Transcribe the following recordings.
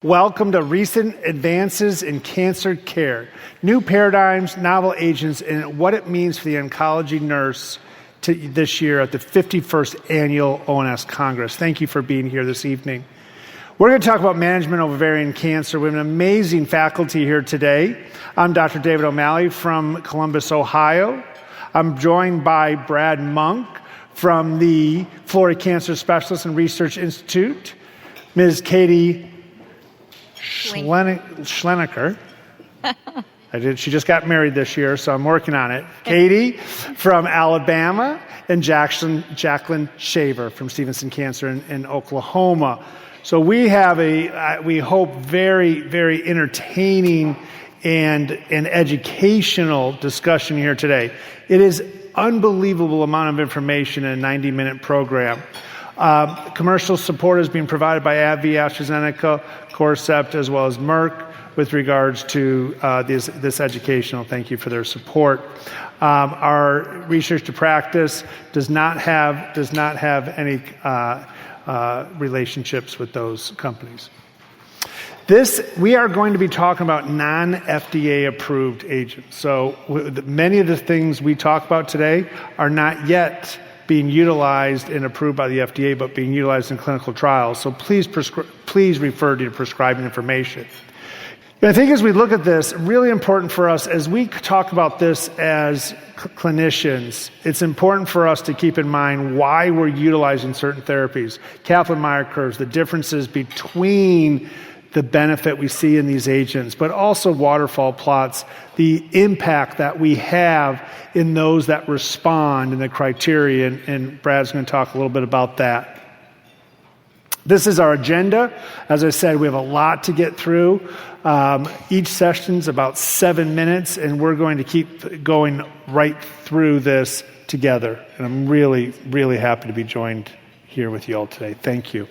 Welcome to Recent Advances in Cancer Care, New Paradigms, Novel Agents, and what it means for the oncology nurse this year at the 51st Annual ONS Congress. Thank you for being here this evening. We're going to talk about management of ovarian cancer. We have an amazing faculty here today. I'm Dr. David O'Malley from Columbus, Ohio. I'm joined by Brad Monk from the Florida Cancer Specialists and Research Institute, Ms. Katie Schlenker. She just got married this year, so I'm working on it. Katie from Alabama, and Jaclyn Shaver from Stevenson Cancer in Oklahoma. So we have we hope, very, very entertaining and educational discussion here today. It is unbelievable amount of information in a 90-minute program. Commercial support is being provided by AbbVie, AstraZeneca, Corcept, as well as Merck with regards to this educational. Thank you for their support. Our research to practice does not have any relationships with those companies. We are going to be talking about non-FDA approved agents. So many of the things we talk about today are not yet being utilized and approved by the FDA, but being utilized in clinical trials. So please refer to your prescribing information. And I think as we look at this, really important for us as we talk about this as clinicians, it's important for us to keep in mind why we're utilizing certain therapies. Kaplan-Meier curves, the differences between the benefit we see in these agents, but also waterfall plots, the impact that we have in those that respond and the criteria, and Brad's going to talk a little bit about that. This is our agenda. As I said, we have a lot to get through. Each session's about 7 minutes, and we're going to keep going right through this together. And I'm really, really happy to be joined here with you all today. Thank you.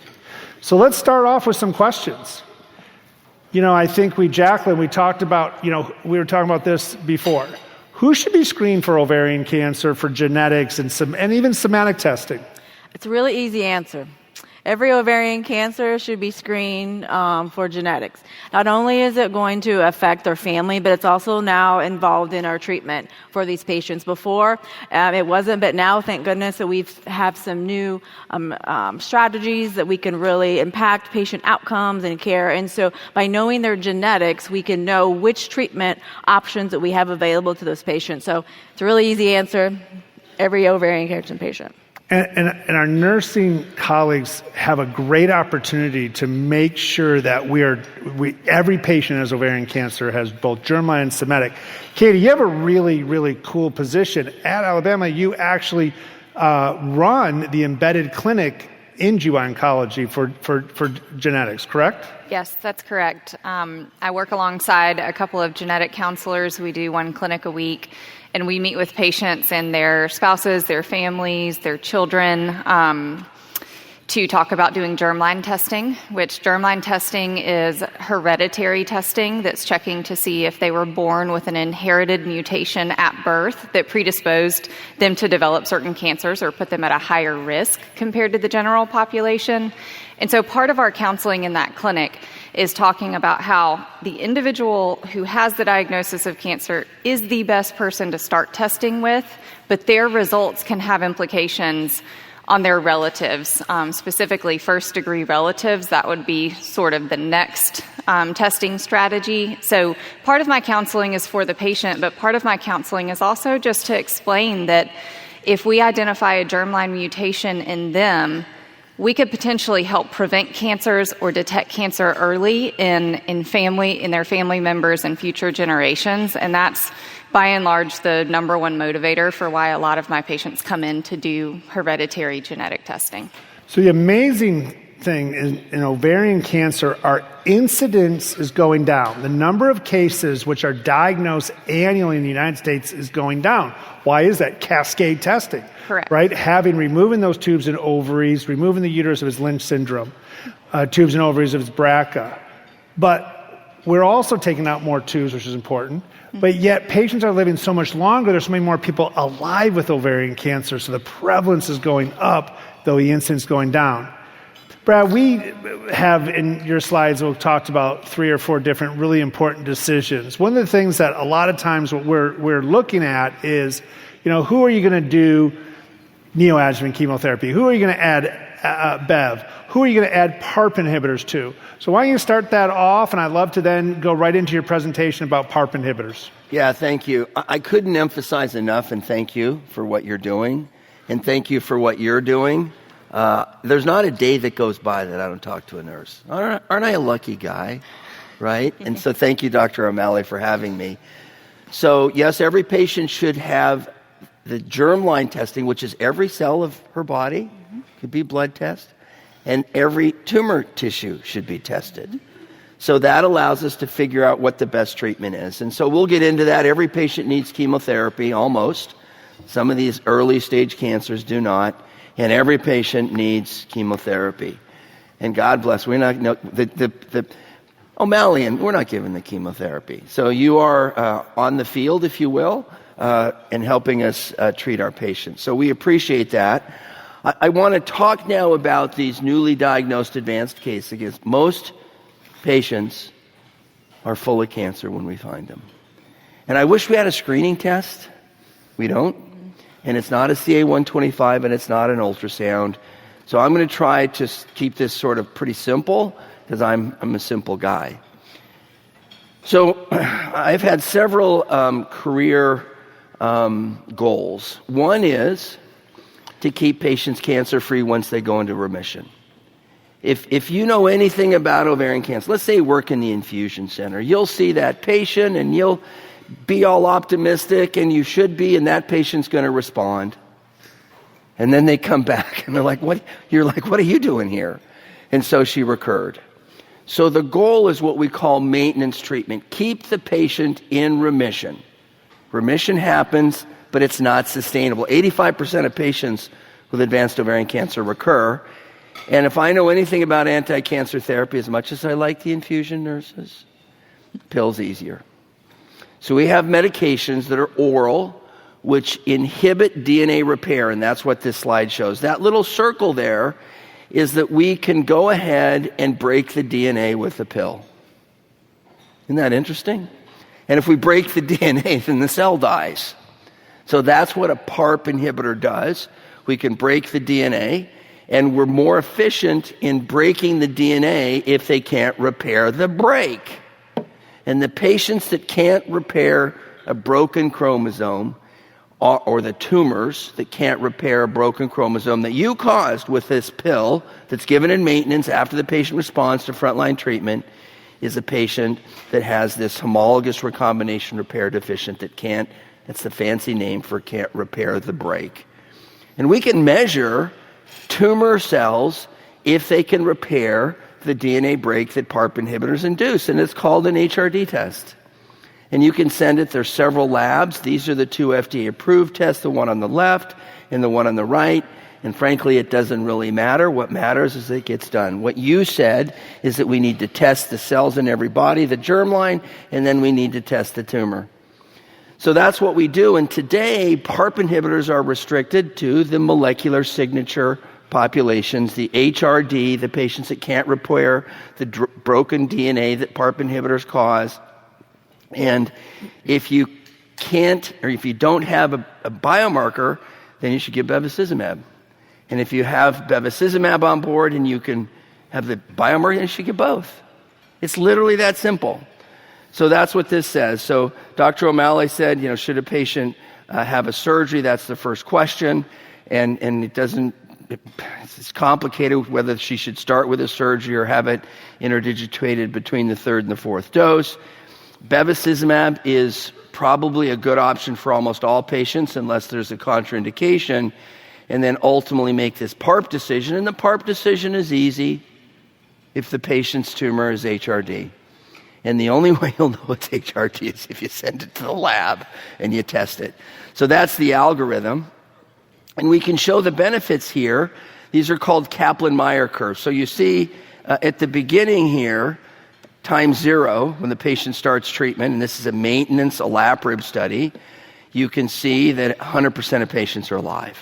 So let's start off with some questions. I think Jaclyn, we talked about, we were talking about this before. Who should be screened for ovarian cancer for genetics and even somatic testing? It's a really easy answer. Every ovarian cancer should be screened for genetics. Not only is it going to affect their family, but it's also now involved in our treatment for these patients. Before, it wasn't, but now, thank goodness, that we have some new strategies that we can really impact patient outcomes and care. And so by knowing their genetics, we can know which treatment options that we have available to those patients. So it's a really easy answer. Every ovarian cancer patient. And our nursing colleagues have a great opportunity to make sure that every patient who has ovarian cancer has both germline and somatic. Katie, you have a really, really cool position. At Alabama, you actually run the embedded clinic in GYN oncology for genetics, correct? Yes, that's correct. I work alongside a couple of genetic counselors. We do one clinic a week. And we meet with patients and their spouses, their families, their children, to talk about doing germline testing, which germline testing is hereditary testing that's checking to see if they were born with an inherited mutation at birth that predisposed them to develop certain cancers or put them at a higher risk compared to the general population. And so part of our counseling in that clinic is talking about how the individual who has the diagnosis of cancer is the best person to start testing with, but their results can have implications on their relatives, specifically first-degree relatives. That would be sort of the next testing strategy. So part of my counseling is for the patient, but part of my counseling is also just to explain that if we identify a germline mutation in them, we could potentially help prevent cancers or detect cancer early in their family members and future generations. And that's, by and large, the number one motivator for why a lot of my patients come in to do hereditary genetic testing. So the amazing thing in ovarian cancer, our incidence is going down. The number of cases which are diagnosed annually in the United States is going down. Why is that? Cascade testing. Correct. Right? Removing those tubes and ovaries, removing the uterus if it's Lynch syndrome, tubes and ovaries if it's BRCA. But we're also taking out more tubes, which is important. But yet patients are living so much longer. There's so many more people alive with ovarian cancer. So the prevalence is going up, though the incidence is going down. Brad, we have in your slides, we've talked about 3 or 4 different really important decisions. One of the things that a lot of times what we're looking at is, who are you going to do neoadjuvant chemotherapy? Who are you going to add Bev? Who are you going to add PARP inhibitors to? So why don't you start that off, and I'd love to then go right into your presentation about PARP inhibitors. Yeah, thank you. I couldn't emphasize enough, and thank you for what you're doing, and thank you for what you're doing. There's not a day that goes by that I don't talk to a nurse. Aren't I a lucky guy, right? And so thank you, Dr. O'Malley, for having me. So yes, every patient should have the germline testing, which is every cell of her body, could be blood test, and every tumor tissue should be tested. So that allows us to figure out what the best treatment is. And so we'll get into that. Every patient needs chemotherapy, almost. Some of these early stage cancers do not. And every patient needs chemotherapy. And God bless, we're not, O'Malley, we're not giving the chemotherapy. So you are on the field, if you will, and helping us treat our patients. So we appreciate that. I want to talk now about these newly diagnosed advanced cases. Most patients are full of cancer when we find them. And I wish we had a screening test. We don't. And it's not a CA-125, and it's not an ultrasound. So I'm going to try to keep this sort of pretty simple, because I'm a simple guy. So I've had several career goals. One is to keep patients cancer-free once they go into remission. If you know anything about ovarian cancer, let's say you work in the infusion center, you'll see that patient and you'll be all optimistic, and you should be, and that patient's going to respond. And then they come back and they're like, what? You're like, what are you doing here? And so she recurred. So the goal is what we call maintenance treatment. Keep the patient in remission. Remission happens, but it's not sustainable. 85% of patients with advanced ovarian cancer recur. And if I know anything about anti-cancer therapy, as much as I like the infusion nurses, pills easier. So we have medications that are oral, which inhibit DNA repair, and that's what this slide shows. That little circle there is that we can go ahead and break the DNA with the pill. Isn't that interesting? And if we break the DNA, then the cell dies. So that's what a PARP inhibitor does. We can break the DNA, and we're more efficient in breaking the DNA if they can't repair the break. And the patients that can't repair a broken chromosome, or the tumors that can't repair a broken chromosome that you caused with this pill that's given in maintenance after the patient responds to frontline treatment, is a patient that has this homologous recombination repair deficient that can't, that's the fancy name for can't repair the break. And we can measure tumor cells if they can repair the DNA break that PARP inhibitors induce, and it's called an HRD test. And you can send it, there's several labs. These are the 2 FDA-approved tests, the one on the left and the one on the right. And frankly, it doesn't really matter. What matters is it gets done. What you said is that we need to test the cells in every body, the germline, and then we need to test the tumor. So that's what we do. And today, PARP inhibitors are restricted to the molecular signature populations, the HRD, the patients that can't repair the broken DNA that PARP inhibitors cause. And if you can't, or if you don't have a biomarker, then you should give bevacizumab. And if you have bevacizumab on board and you can have the biomarker, then you should get both. It's literally that simple. So that's what this says. So Dr. O'Malley said, should a patient have a surgery? That's the first question. And it doesn't, it's complicated whether she should start with a surgery or have it interdigitated between the 3rd and the 4th dose. Bevacizumab is probably a good option for almost all patients unless there's a contraindication, and then ultimately make this PARP decision. And the PARP decision is easy if the patient's tumor is HRD. And the only way you'll know it's HRD is if you send it to the lab and you test it. So that's the algorithm. And we can show the benefits here. These are called Kaplan-Meier curves. So you see at the beginning here, time 0, when the patient starts treatment, and this is a maintenance olaparib study, you can see that 100% of patients are alive.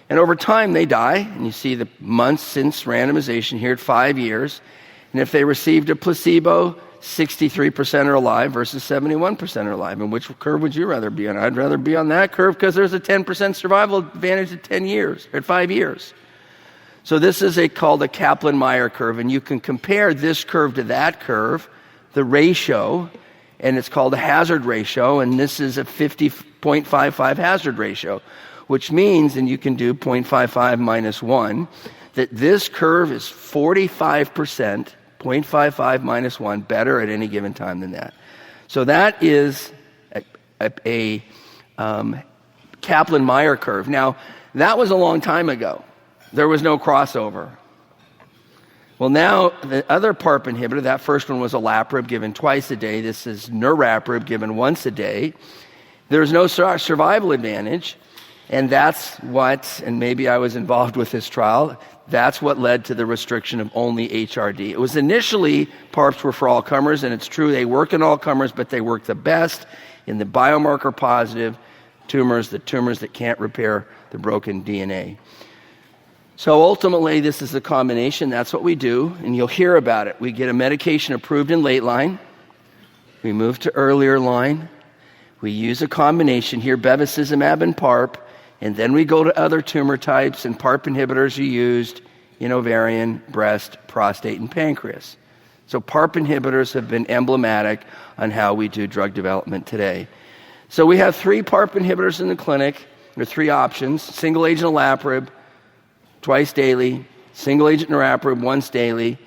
And over time, they die. And you see the months since randomization here at 5 years. And if they received a placebo, 63% are alive versus 71% are alive. And which curve would you rather be on? I'd rather be on that curve because there's a 10% survival advantage at 10 years, at 5 years. So this is called a Kaplan-Meier curve, and you can compare this curve to that curve, the ratio, and it's called a hazard ratio, and this is a 50.55 hazard ratio, which means, and you can do 0.55 minus 1, that this curve is 45%, 0.55 minus 1, better at any given time than that. So that is a Kaplan-Meier curve. Now, that was a long time ago. There was no crossover. Well, now, the other PARP inhibitor, that first one was olaparib given twice a day. This is niraparib given once a day. There's no survival advantage, and that's what, and maybe I was involved with this trial, that's what led to the restriction of only HRD. It was initially, PARPs were for all comers, and it's true they work in all comers, but they work the best in the biomarker positive tumors, the tumors that can't repair the broken DNA. So ultimately, this is a combination. That's what we do, and you'll hear about it. We get a medication approved in late line. We move to earlier line. We use a combination here, bevacizumab and PARP, and then we go to other tumor types, and PARP inhibitors are used in ovarian, breast, prostate, and pancreas. So PARP inhibitors have been emblematic on how we do drug development today. So we have 3 PARP inhibitors in the clinic. There are 3 options: single agent olaparib, twice daily, single agent niraparib once daily,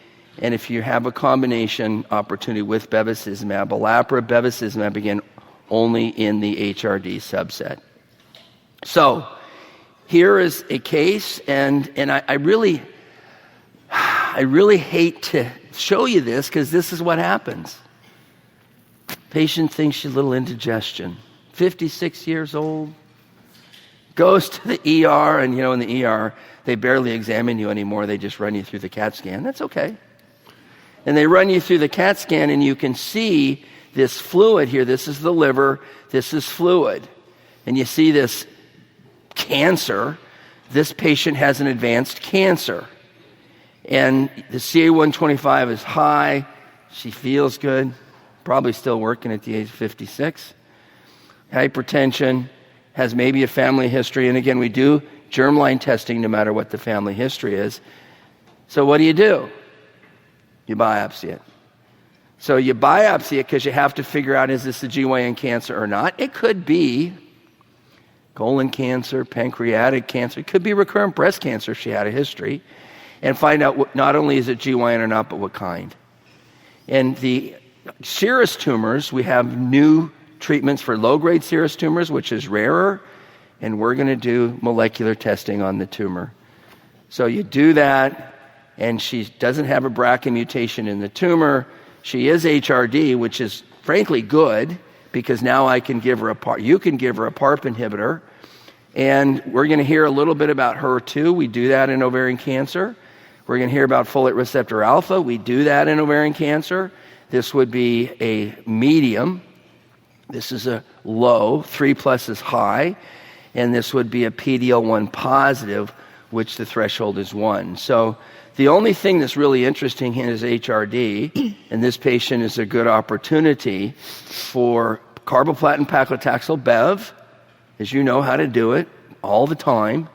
and if you have a combination opportunity with bevacizumab, olaparib, bevacizumab, again, only in the HRD subset. So here is a case, and I really hate to show you this because this is what happens. Patient thinks she's a little indigestion, 56 years old, goes to the ER, and in the ER, they barely examine you anymore. They just run you through the CAT scan. That's okay. And they run you through the CAT scan, and you can see this fluid here. This is the liver. This is fluid. And you see this cancer. This patient has an advanced cancer. And the CA-125 is high. She feels good. Probably still working at the age of 56. Hypertension. Has maybe a family history. And again, we do germline testing no matter what the family history is. So what do? You biopsy it. So you biopsy it because you have to figure out, is this a GYN cancer or not? It could be colon cancer, pancreatic cancer. It could be recurrent breast cancer if she had a history. And find out not only is it GYN or not, but what kind. And the serous tumors, we have new treatments for low-grade serous tumors, which is rarer, and we're going to do molecular testing on the tumor. So you do that, and she doesn't have a BRCA mutation in the tumor. She is HRD, which is frankly good, because now I can give her a PARP. You can give her a PARP inhibitor, and we're going to hear a little bit about HER2. We do that in ovarian cancer. We're going to hear about folate receptor alpha. We do that in ovarian cancer. This would be a medium. This is a low, 3+ is high, and this would be a PD-L1 positive, which the threshold is 1. So the only thing that's really interesting here is HRD, and this patient is a good opportunity for carboplatin paclitaxel Bev, as you know how to do it all the time,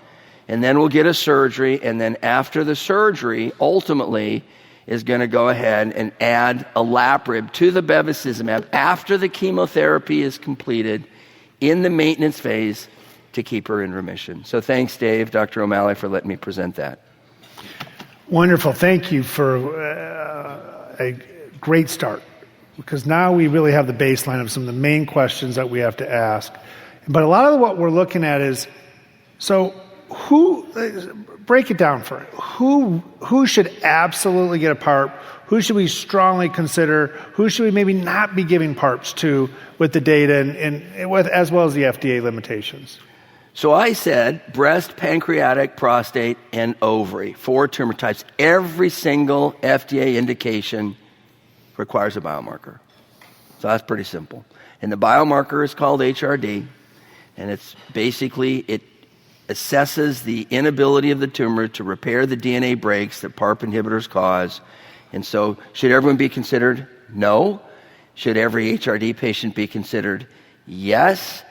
and then we'll get a surgery, and then after the surgery, ultimately, is going to go ahead and add olaparib to the bevacizumab after the chemotherapy is completed in the maintenance phase to keep her in remission. So thanks, Dave, Dr. O'Malley, for letting me present that. Wonderful. Thank you for a great start, because now we really have the baseline of some of the main questions that we have to ask. But a lot of what we're looking at is, so break it down for it. Who should absolutely get a PARP? Who should we strongly consider? Who should we maybe not be giving PARPs to with the data and with, as well as the FDA limitations? So I said breast, pancreatic, prostate, and ovary, 4 tumor types. Every single FDA indication requires a biomarker. So that's pretty simple. And the biomarker is called HRD, and it's basically, assesses the inability of the tumor to repair the DNA breaks that PARP inhibitors cause. And so should everyone be considered? No. Should every HRD patient be considered? Yes.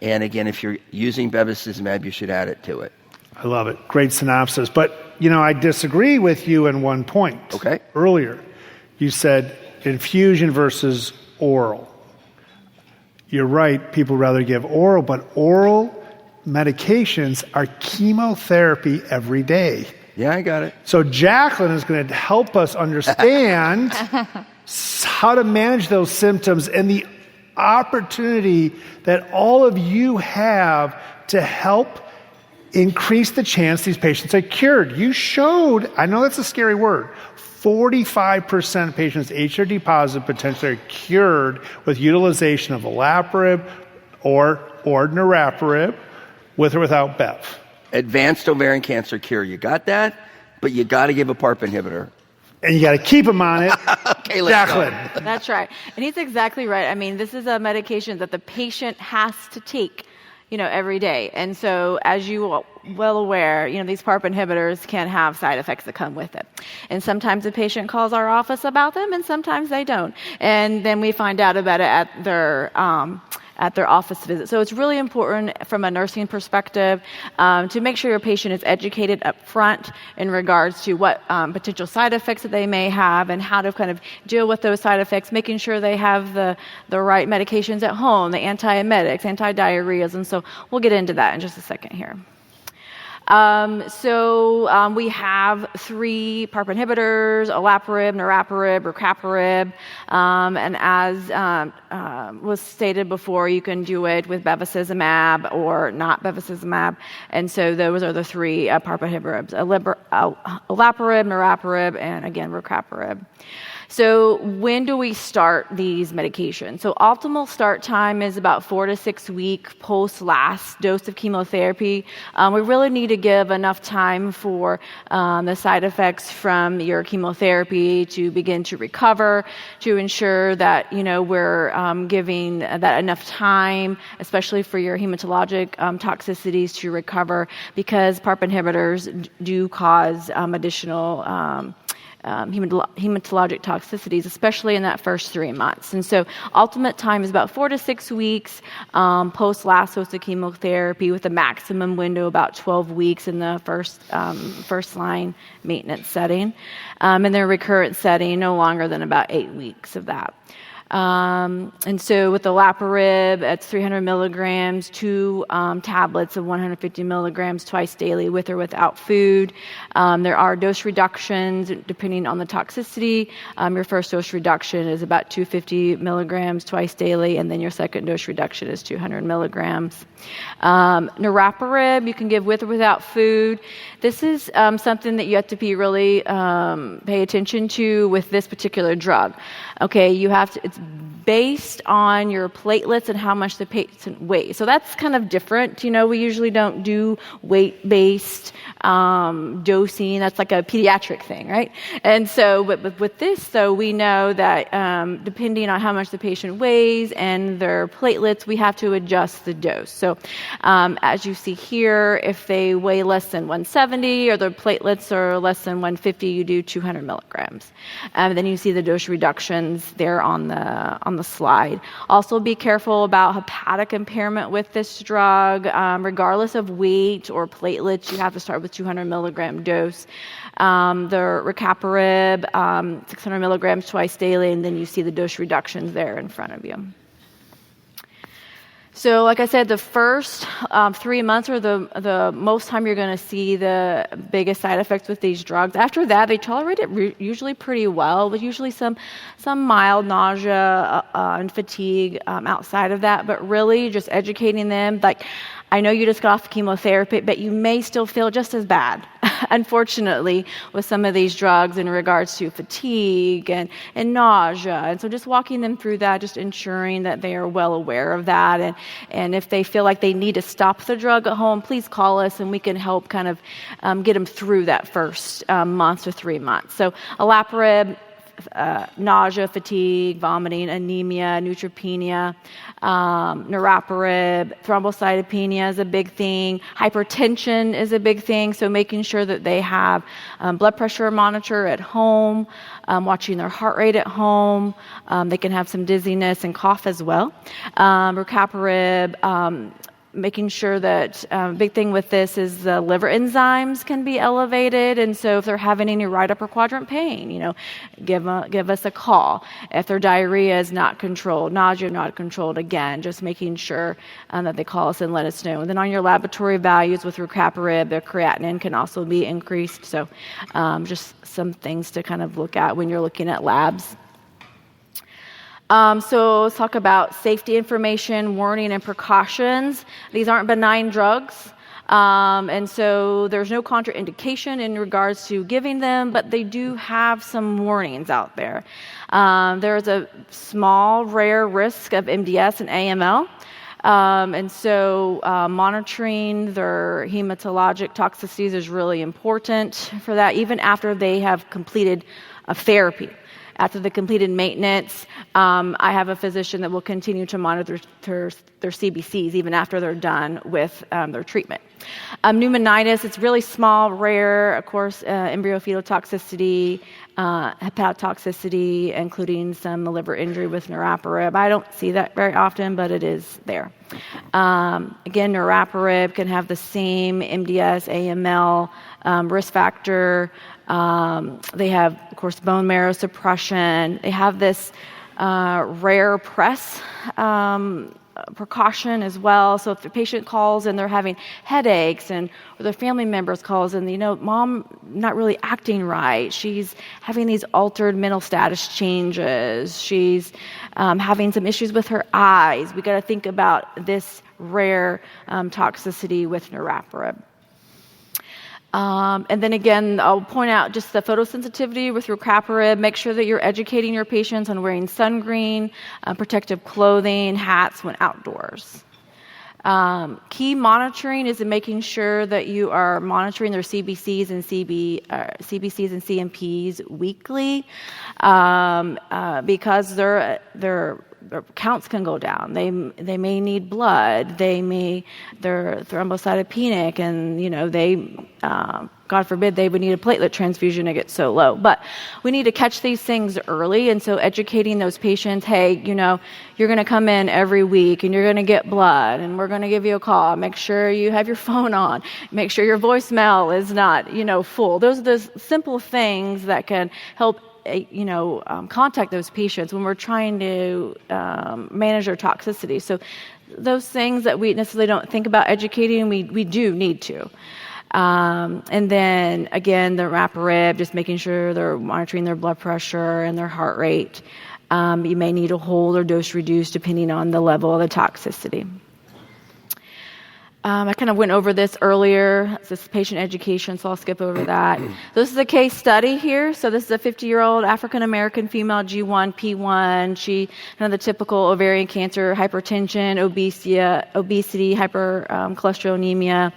And again, if you're using bevacizumab, you should add it to it. I love it. Great synopsis. But, I disagree with you in one point. Okay. Earlier, you said infusion versus oral. You're right, people rather give oral, but oral medications are chemotherapy every day. Yeah, I got it. So Jaclyn is going to help us understand how to manage those symptoms and the opportunity that all of you have to help increase the chance these patients are cured. You showed, I know that's a scary word, 45% of patients HRD positive potentially are cured with utilization of olaparib or niraparib with or without Bev. Advanced ovarian cancer cure, you got that? But you got to give a PARP inhibitor. And you got to keep them on it. Okay, let's Jaclyn. go. That's right. And he's exactly right. I mean, this is a medication that the patient has to take, every day. And so as you are well aware, these PARP inhibitors can have side effects that come with it. And sometimes the patient calls our office about them and sometimes they don't. And then we find out about it at their office visit. So it's really important from a nursing perspective to make sure your patient is educated up front in regards to what potential side effects that they may have and how to kind of deal with those side effects, making sure they have the right medications at home, the antiemetics, anti-diarrheas, and so we'll get into that in just a second here. We have 3 PARP inhibitors: olaparib, niraparib, rucaparib, and as was stated before, you can do it with bevacizumab or not bevacizumab, and so those are the 3 PARP inhibitors: olaparib, niraparib, and again rucaparib. So when do we start these medications? So optimal start time is about 4 to 6 weeks post last dose of chemotherapy. We really need to give enough time for the side effects from your chemotherapy to begin to recover, to ensure that we're giving that enough time, especially for your hematologic toxicities to recover, because PARP inhibitors do cause additional hematologic toxicities, especially in that first 3 months. And so ultimate time is about 4 to 6 weeks post last dose of chemotherapy, with a maximum window about 12 weeks in the first line maintenance setting. In the recurrent setting, no longer than about 8 weeks of that. And so with the olaparib, it's 300 milligrams, 2 tablets of 150 milligrams twice daily, with or without food. There are dose reductions depending on the toxicity. Your first dose reduction is about 250 milligrams twice daily, and then your second dose reduction is 200 milligrams. Niraparib, you can give with or without food. This is something that you have to be really pay attention to with this particular drug. Okay, it's based on your platelets and how much the patient weighs. So that's kind of different. We usually don't do weight-based dosing. That's like a pediatric thing, right? And so with this, though, we know that depending on how much the patient weighs and their platelets, we have to adjust the dose. So as you see here, if they weigh less than 170 or their platelets are less than 150, you do 200 milligrams. Then you see the dose reductions there on the slide. Also, be careful about hepatic impairment with this drug. Regardless of weight or platelets, you have to start with 200 milligram dose. The rucaparib, 600 milligrams twice daily, and then you see the dose reductions there in front of you. So like I said, the first 3 months are the most time you're going to see the biggest side effects with these drugs. After that, they tolerate it usually pretty well, with usually some mild nausea and fatigue outside of that. But really just educating them, like, I know you just got off chemotherapy, but you may still feel just as bad, unfortunately, with some of these drugs in regards to fatigue and nausea. And so just walking them through that, just ensuring that they are well aware of that. And if they feel like they need to stop the drug at home, please call us and we can help kind of get them through that first month to 3 months. So olaparib, with nausea, fatigue, vomiting, anemia, neutropenia, niraparib, thrombocytopenia is a big thing. Hypertension is a big thing, so making sure that they have blood pressure monitor at home, watching their heart rate at home. They can have some dizziness and cough as well. Rucaparib, making sure that big thing with this is the liver enzymes can be elevated, and so if they're having any right upper quadrant pain, give us a call. If their diarrhea is not controlled, nausea not controlled, again, just making sure that they call us and let us know. And then on your laboratory values with rucaparib, their creatinine can also be increased. So just some things to kind of look at when you're looking at labs. So let's talk about safety information, warning, and precautions. These aren't benign drugs, and so there's no contraindication in regards to giving them, but they do have some warnings out there. There's a small, rare risk of MDS and AML. And so monitoring their hematologic toxicities is really important for that, even after they have completed a therapy. After the completed maintenance, I have a physician that will continue to monitor their CBCs even after they're done with their treatment. Pneumonitis, it's really small, rare, of course, embryo-fetal toxicity, hepatotoxicity, including some liver injury with niraparib. I don't see that very often, but it is there. Again, niraparib can have the same MDS, AML risk factor. They have, of course, bone marrow suppression. They have this rare press precaution as well. So if the patient calls and they're having headaches, or their family members calls and, mom not really acting right. She's having these altered mental status changes. She's having some issues with her eyes. We got to think about this rare toxicity with niraparib. And then again, I'll point out just the photosensitivity with rucaparib. Make sure that you're educating your patients on wearing sunscreen, protective clothing, hats when outdoors. Key monitoring is in making sure that you are monitoring their CBCs and CBCs and CMPs weekly, because their counts can go down. They may need blood. They're thrombocytopenic, and they, God forbid, they would need a platelet transfusion to get so low. But we need to catch these things early, and so educating those patients, hey, you're going to come in every week, and you're going to get blood, and we're going to give you a call. Make sure you have your phone on. Make sure your voicemail is not, full. Those are the simple things that can help contact those patients when we're trying to manage their toxicity. So those things that we necessarily don't think about educating, we do need to. And then, again, the niraparib, just making sure they're monitoring their blood pressure and their heart rate. You may need to hold or dose reduce depending on the level of the toxicity. I kind of went over this earlier. This is patient education, so I'll skip over that. This is a case study here. So this is a 50-year-old African-American female, G1, P1. She had the typical ovarian cancer, hypertension, obesity, hypercholesterolemia.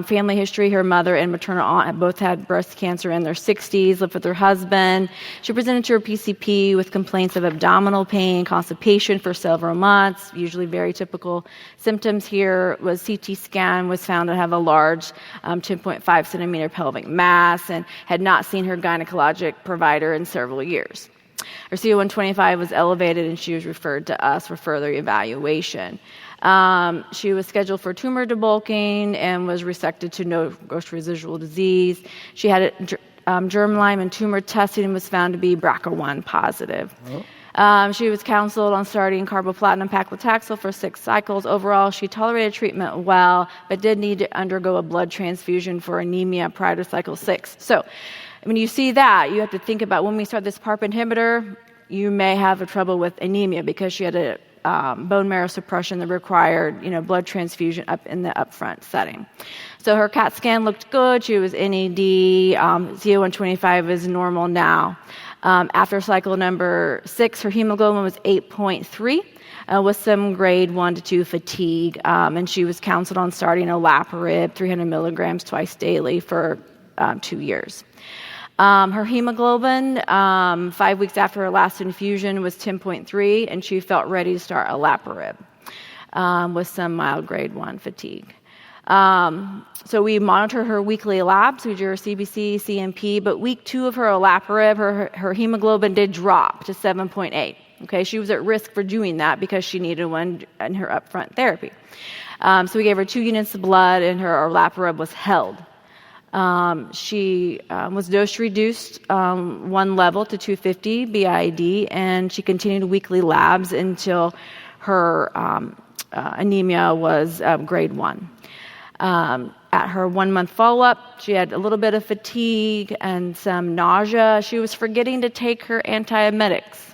Family history, her mother and maternal aunt both had breast cancer in their 60s, lived with her husband. She presented to her PCP with complaints of abdominal pain, constipation for several months, usually very typical symptoms here. Was CT scan was found to have a large 10.5 centimeter pelvic mass and had not seen her gynecologic provider in several years. Her CO125 was elevated and she was referred to us for further evaluation. She was scheduled for tumor debulking and was resected to no gross residual disease. She had germline and tumor testing and was found to be BRCA1 positive. She was counseled on starting carboplatin paclitaxel for 6 cycles. Overall, she tolerated treatment well, but did need to undergo a blood transfusion for anemia prior to cycle 6. So when you see that, you have to think about when we start this PARP inhibitor, you may have trouble with anemia because she had a bone marrow suppression that required, blood transfusion up in the upfront setting. So her CAT scan looked good. She was NAD. CO125 is normal now. After cycle number 6, her hemoglobin was 8.3 with some grade 1 to 2 fatigue, and she was counseled on starting olaparib, 300 milligrams twice daily for 2 years. Her hemoglobin, 5 weeks after her last infusion, was 10.3, and she felt ready to start olaparib with some mild grade 1 fatigue. So we monitor her weekly labs. We do her CBC, CMP, but week 2 of her olaparib, her hemoglobin did drop to 7.8. Okay, she was at risk for doing that because she needed one in her upfront therapy. So we gave her 2 units of blood, and her olaparib was held. She was dose reduced 1 level to 250 BID, and she continued weekly labs until her anemia was grade 1. At her 1-month follow-up, she had a little bit of fatigue and some nausea. She was forgetting to take her antiemetics.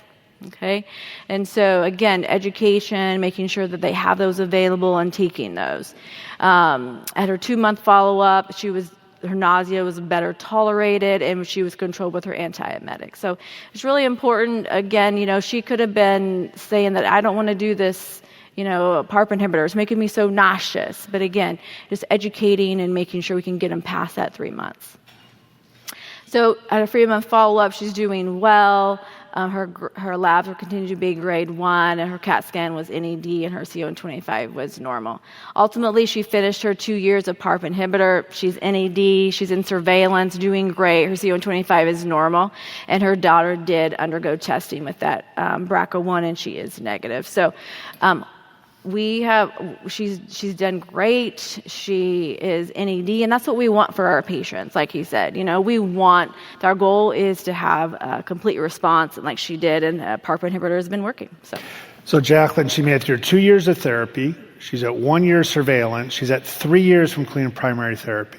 Okay, and so again, education, making sure that they have those available and taking those. At her 2-month follow-up, her nausea was better tolerated, and she was controlled with her antiemetics. So it's really important. Again, she could have been saying that I don't want to do this, PARP inhibitor. It's making me so nauseous. But again, just educating and making sure we can get them past that 3 months. So at a 3-month follow-up, she's doing well. Her labs were continuing to be grade 1, and her CAT scan was NED, and her CO25 was normal. Ultimately, she finished her 2 years of PARP inhibitor. She's NED, she's in surveillance, doing great. Her CO25 is normal, and her daughter did undergo testing with that BRCA1, and she is negative. So she's done great. She is NED, and that's what we want for our patients. Like he said, our goal is to have a complete response, and like she did, and PARP inhibitor has been working. So Jaclyn, she made it through 2 years of therapy. She's at 1 year surveillance. She's at 3 years from clean primary therapy.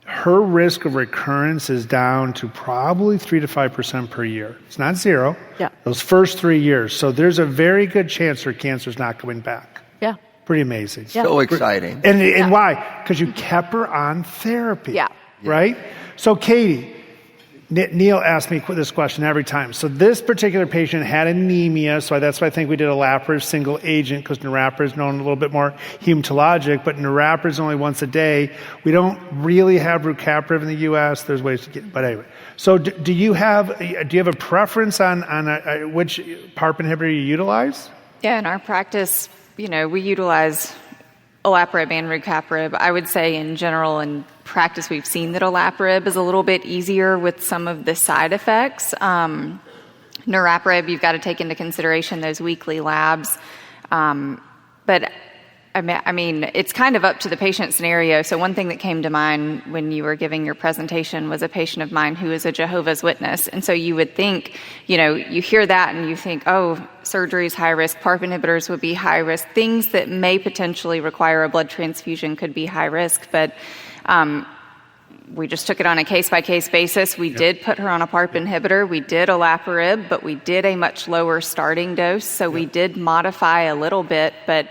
Her risk of recurrence is down to probably 3 to 5% per year. It's not 0. Yeah. Those first 3 years. So there's a very good chance her cancer's not coming back. Yeah. Pretty amazing. Yeah. So exciting. And why? Because you kept her on therapy. Yeah. Right? So Katie, Neil asked me this question every time. So this particular patient had anemia, so that's why I think we did olaparib single agent, because niraparib is known a little bit more hematologic, but niraparib is only once a day. We don't really have rucaparib in the U.S. There's ways to get, but anyway. So do you have a preference on which PARP inhibitor you utilize? Yeah, in our practice, we utilize olaparib and rucaparib. I would say in general, in practice, we've seen that olaparib is a little bit easier with some of the side effects. Niraparib, you've got to take into consideration those weekly labs. But I mean, it's kind of up to the patient scenario. So one thing that came to mind when you were giving your presentation was a patient of mine who is a Jehovah's Witness. And so you would think, you hear that and you think, oh, surgery is high risk, PARP inhibitors would be high risk. Things that may potentially require a blood transfusion could be high risk. But we just took it on a case-by-case basis. We did put her on a PARP inhibitor. We did olaparib, but we did a much lower starting dose. So we did modify a little bit, but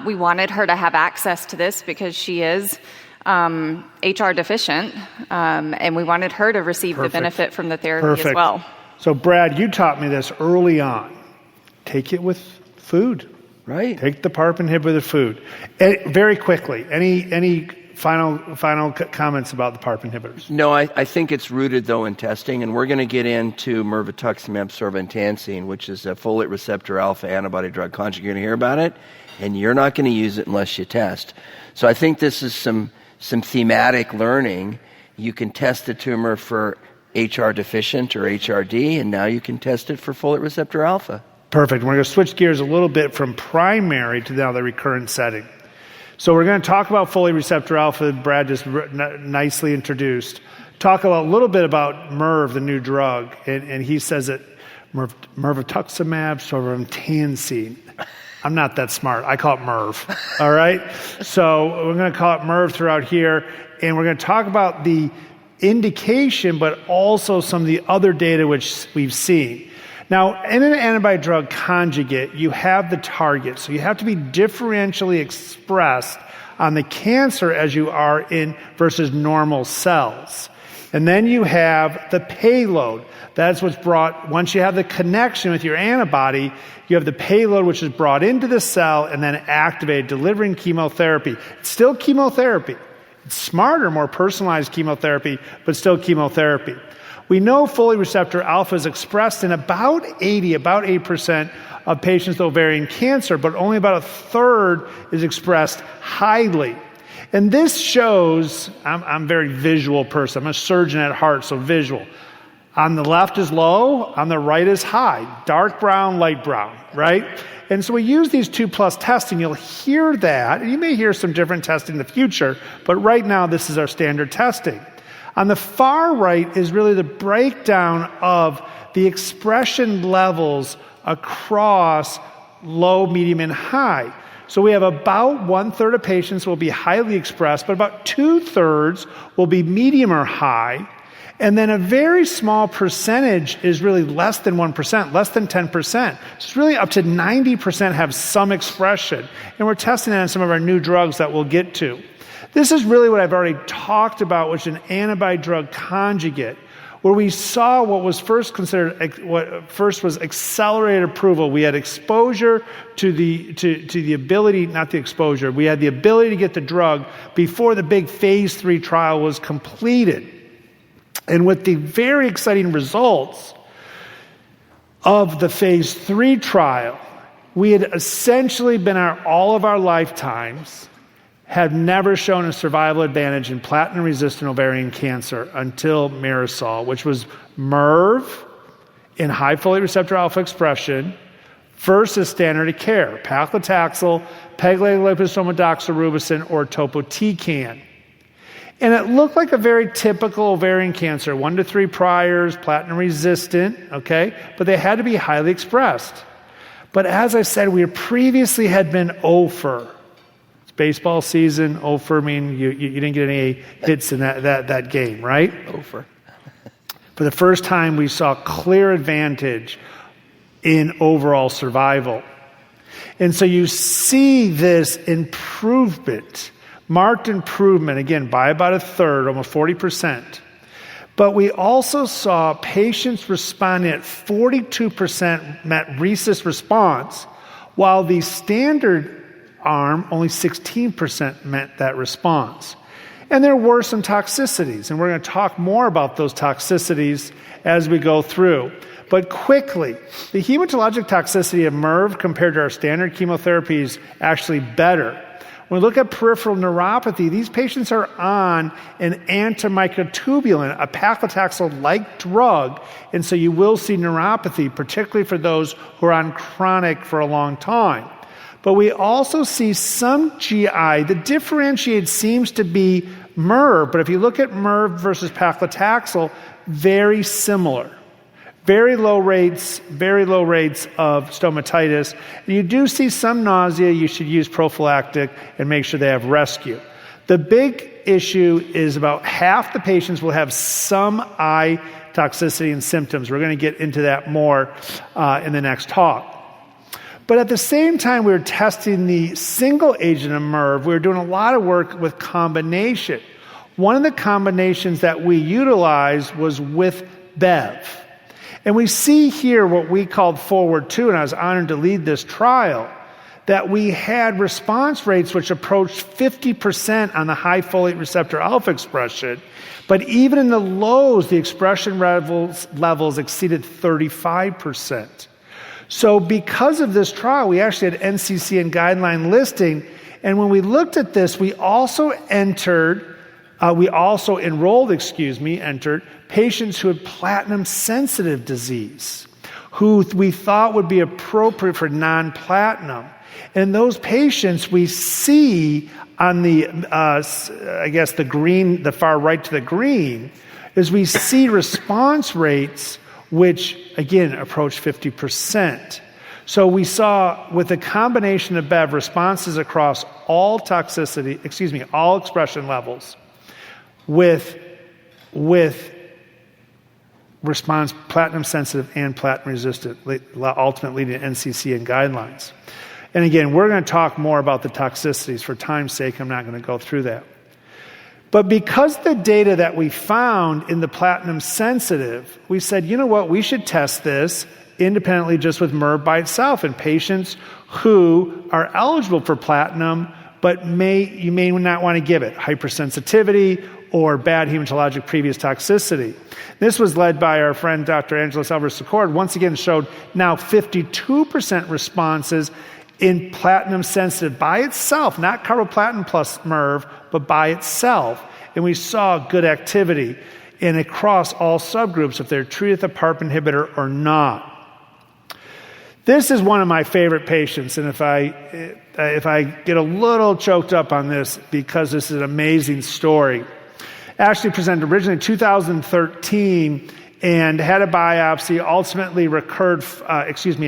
we wanted her to have access to this because she is HR deficient, and we wanted her to receive the benefit from the therapy as well. So Brad, you taught me this early on. Take it with food. Right. Take the PARP inhibitor with food. Very quickly, any final comments about the PARP inhibitors? No, I think it's rooted, though, in testing, and we're going to get into Mirvetuximab Soravtansine, which is a folate receptor alpha antibody drug conjugate. You're going to hear about it, and you're not going to use it unless you test. So I think this is some thematic learning. You can test the tumor for HR deficient or HRD, and now you can test it for folate receptor alpha. Perfect. We're going to switch gears a little bit from primary to now the recurrent setting. So we're going to talk about folate receptor alpha. Brad just nicely introduced. Talk a little bit about Mirv, the new drug, and he says that Mirvetuximab Soravtansine. I'm not that smart. I call it Mirv. All right? So we're going to call it Mirv throughout here, and we're going to talk about the indication, but also some of the other data which we've seen. Now, in an antibody drug conjugate, you have the target, so you have to be differentially expressed on the cancer as you are in versus normal cells. And then you have the payload. That's what's brought, once you have the connection with your antibody, you have the payload which is brought into the cell and then activated, delivering chemotherapy. It's still chemotherapy. smarter, more personalized chemotherapy, but still chemotherapy. We know folate receptor alpha is expressed in about 8% of patients with ovarian cancer, but only about a third is expressed highly. And this shows, I'm a very visual person. I'm a surgeon at heart, so visual. On the left is low, on the right is high, dark brown, light brown, right? And so we use these 2+ testing. You'll hear that, and you may hear some different testing in the future, but right now this is our standard testing. On the far right is really the breakdown of the expression levels across low, medium, and high. So we have about 1/3 of patients will be highly expressed, but about 2/3 will be medium or high. And then a very small percentage is really less than 1%, less than 10%. So it's really up to 90% have some expression. And we're testing that on some of our new drugs that we'll get to. This is really what I've already talked about, which is an antibody-drug conjugate, where we saw what was first considered, what first was accelerated approval. We had exposure to the ability, not the exposure, we had the ability to get the drug before the big phase 3 trial was completed. And with the very exciting results of the phase 3 trial, we had essentially been all of our lifetimes have never shown a survival advantage in platinum-resistant ovarian cancer until Mirasol, which was Mirv in high folate receptor alpha expression versus standard of care, paclitaxel, pegylated liposomal doxorubicin, or topotecan. And it looked like a very typical ovarian cancer, 1 to 3 priors, platinum-resistant, okay? But they had to be highly expressed. But as I said, we previously had been over. Baseball season, over, I mean, you didn't get any hits in that game, right? Over. For the first time, we saw clear advantage in overall survival. And so you see this improvement, marked improvement, again, by about a third, almost 40%. But we also saw patients responding at 42% met RECIST response, while the standard arm, only 16% met that response. And there were some toxicities, and we're going to talk more about those toxicities as we go through. But quickly, the hematologic toxicity of Mirv compared to our standard chemotherapy is actually better. When we look at peripheral neuropathy, these patients are on an antimicrotubulin, a paclitaxel-like drug, and so you will see neuropathy, particularly for those who are on chronic for a long time. But we also see some GI. The differentiated seems to be Mirv, but if you look at Mirv versus paclitaxel, very similar. Very low rates of stomatitis. And you do see some nausea. You should use prophylactic and make sure they have rescue. The big issue is about half the patients will have some eye toxicity and symptoms. We're going to get into that more in the next talk. But at the same time we were testing the single agent of Mirv, we were doing a lot of work with combination. One of the combinations that we utilized was with Bev. And we see here what we called Forward 2, and I was honored to lead this trial, that we had response rates which approached 50% on the high folate receptor alpha expression, but even in the lows, the expression levels exceeded 35%. So because of this trial, we actually had NCCN guideline listing, and when we looked at this, we also entered patients who had platinum-sensitive disease, who we thought would be appropriate for non-platinum. And those patients we see on the, the green, the far right to the green, is we see response rates which, again, approach 50%. So we saw, with the combination of Bev, responses across all all expression levels, with response platinum-sensitive and platinum-resistant, ultimately leading to NCCN guidelines. And again, we're going to talk more about the toxicities. For time's sake, I'm not going to go through that. But because the data that we found in the platinum-sensitive, we said, you know what, we should test this independently just with Mirv by itself in patients who are eligible for platinum but you may not want to give it. Hypersensitivity or bad hematologic previous toxicity. This was led by our friend Dr. Angelos Alvarez-Socord, once again showed now 52% responses in platinum-sensitive by itself, not carboplatin plus MIRV, but by itself. And we saw good activity in across all subgroups if they're treated with a PARP inhibitor or not. This is one of my favorite patients, and if I get a little choked up on this because this is an amazing story. Ashley presented originally in 2013 and had a biopsy, ultimately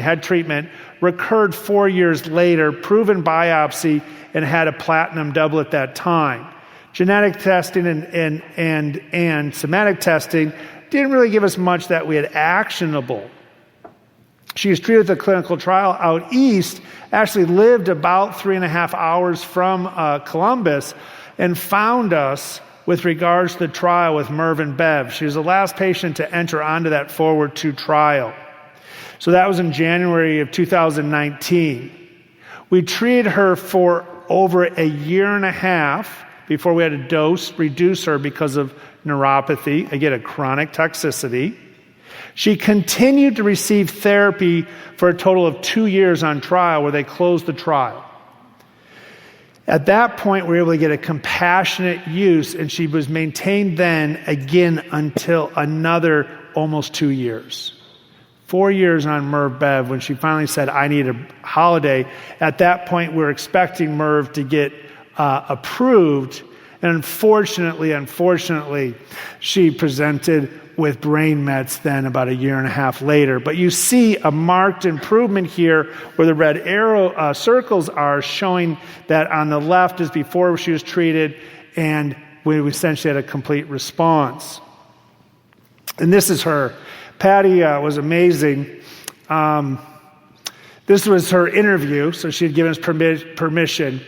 had treatment, recurred 4 years later, proven biopsy, and had a platinum double at that time. Genetic testing and somatic testing didn't really give us much that we had actionable. She was treated with a clinical trial out east, actually lived about 3.5 hours from Columbus, and found us with regards to the trial with MIRV and Bev. She was the last patient to enter onto that Forward 2 trial. So that was in January of 2019. We treated her for over a year and a half before we had to reduce her because of neuropathy, again, a chronic toxicity. She continued to receive therapy for a total of 2 years on trial where they closed the trial. At that point, we were able to get a compassionate use, and she was maintained then again until another almost 2 years. 4 years on MIRV-Bev when she finally said, I need a holiday. At that point, we were expecting MIRV to get approved, and unfortunately, she presented with brain mets then about a year and a half later. But you see a marked improvement here where the red arrow circles are showing that on the left is before she was treated, and we essentially had a complete response. And this is her. Patty was amazing. This was her interview, so she had given us permission.